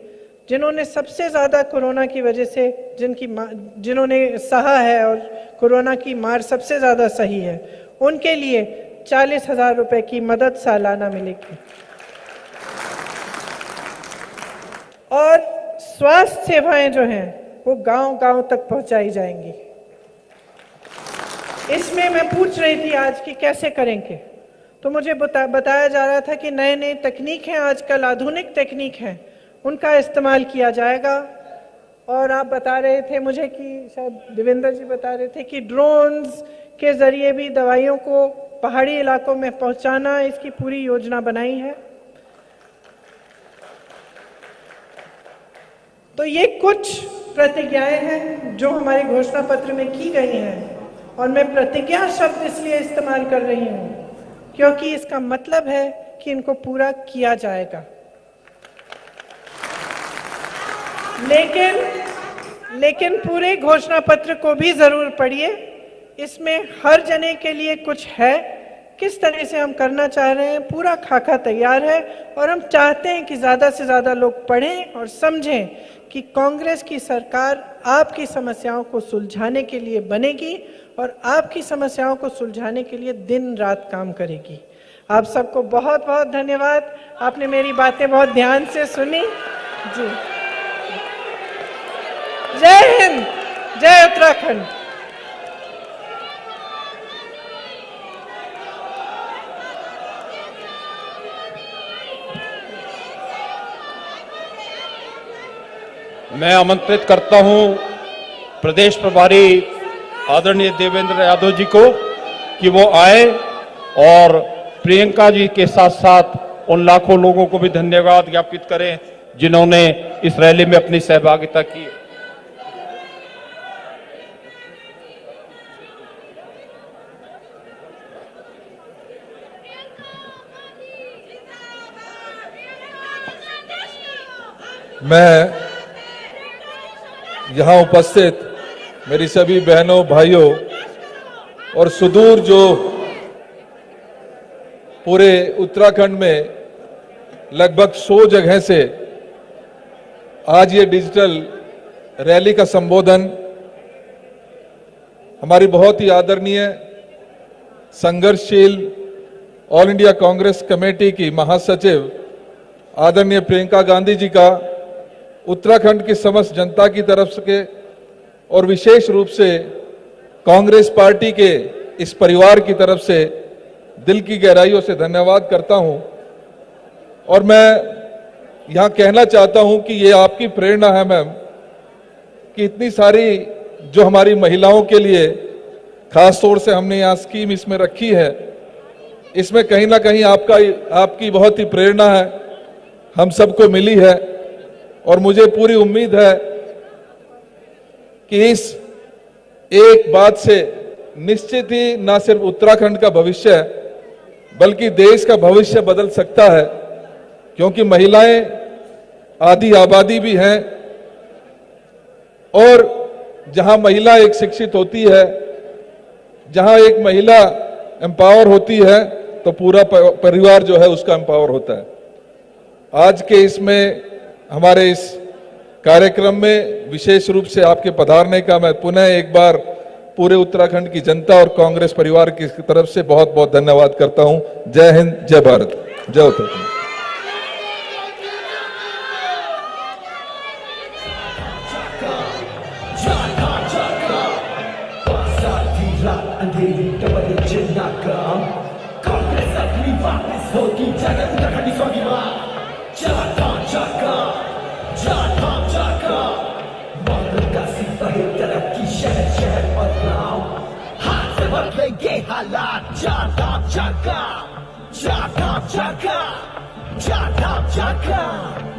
जिन्होंने सबसे ज्यादा कोरोना की वजह से जिन्होंने सहा है और कोरोना की मार सबसे ज्यादा सही है, उनके लिए 40,000 रुपए की मदद सालाना मिलेगी। और स्वास्थ्य सेवाएं जो हैं वो गांव-गांव तक पहुंचाई जाएंगी। इसमें मैं पूछ रही थी आज कि कैसे करेंगे, तो मुझे बताया जा रहा था कि नए नए तकनीक हैं, आजकल आधुनिक तकनीक हैं, उनका इस्तेमाल किया जाएगा। और आप बता रहे थे मुझे कि शायद देवेंद्र जी बता रहे थे कि ड्रोन्स के जरिए भी दवाइयों को पहाड़ी इलाकों में पहुंचाना, इसकी पूरी योजना बनाई है। तो ये कुछ प्रतिज्ञाएं हैं जो हमारे घोषणा पत्र में की गई हैं, और मैं प्रतिज्ञा शब्द इसलिए इस्तेमाल कर रही हूं क्योंकि इसका मतलब है कि इनको पूरा किया जाएगा। लेकिन पूरे घोषणा पत्र को भी जरूर पढ़िए, इसमें हर जने के लिए कुछ है, किस तरह से हम करना चाह रहे हैं, पूरा खाका तैयार है। और हम चाहते हैं कि ज़्यादा से ज़्यादा लोग पढ़ें और समझें कि कांग्रेस की सरकार आपकी समस्याओं को सुलझाने के लिए बनेगी और आपकी समस्याओं को सुलझाने के लिए दिन रात काम करेगी। आप सबको बहुत बहुत धन्यवाद। आपने मेरी बातें बहुत ध्यान से सुनी जी। जय हिंद, जय उत्तराखंड। मैं आमंत्रित करता हूं प्रदेश प्रभारी आदरणीय देवेंद्र यादव जी को कि वो आए और प्रियंका जी के साथ साथ उन लाखों लोगों को भी धन्यवाद ज्ञापित करें जिन्होंने इस रैली में अपनी सहभागिता की। मैं यहाँ उपस्थित मेरी सभी बहनों भाइयों और सुदूर जो पूरे उत्तराखंड में लगभग 100 जगह से आज ये डिजिटल रैली का संबोधन हमारी बहुत ही आदरणीय संघर्षशील ऑल इंडिया कांग्रेस कमेटी की महासचिव आदरणीय प्रियंका गांधी जी का उत्तराखंड की समस्त जनता की तरफ से और विशेष रूप से कांग्रेस पार्टी के इस परिवार की तरफ से दिल की गहराइयों से धन्यवाद करता हूं। और मैं यहां कहना चाहता हूं कि ये आपकी प्रेरणा है मैम कि इतनी सारी जो हमारी महिलाओं के लिए खास तौर से हमने यहाँ स्कीम इसमें रखी है, इसमें कहीं ना कहीं आपकी बहुत ही प्रेरणा है, हम सबको मिली है। और मुझे पूरी उम्मीद है कि इस एक बात से निश्चित ही न सिर्फ उत्तराखंड का भविष्य बल्कि देश का भविष्य बदल सकता है, क्योंकि महिलाएं आधी आबादी भी हैं और जहां महिला एक शिक्षित होती है, जहां एक महिला एम्पावर होती है तो पूरा परिवार जो है उसका एम्पावर होता है। आज के इसमें हमारे इस कार्यक्रम में विशेष रूप से आपके पधारने का मैं पुनः एक बार पूरे उत्तराखंड की जनता और कांग्रेस परिवार की तरफ से बहुत बहुत धन्यवाद करता हूं। जय हिंद, जय भारत, जय Uttarakhand. Jaga, jaga, jaga, jaga, jaga.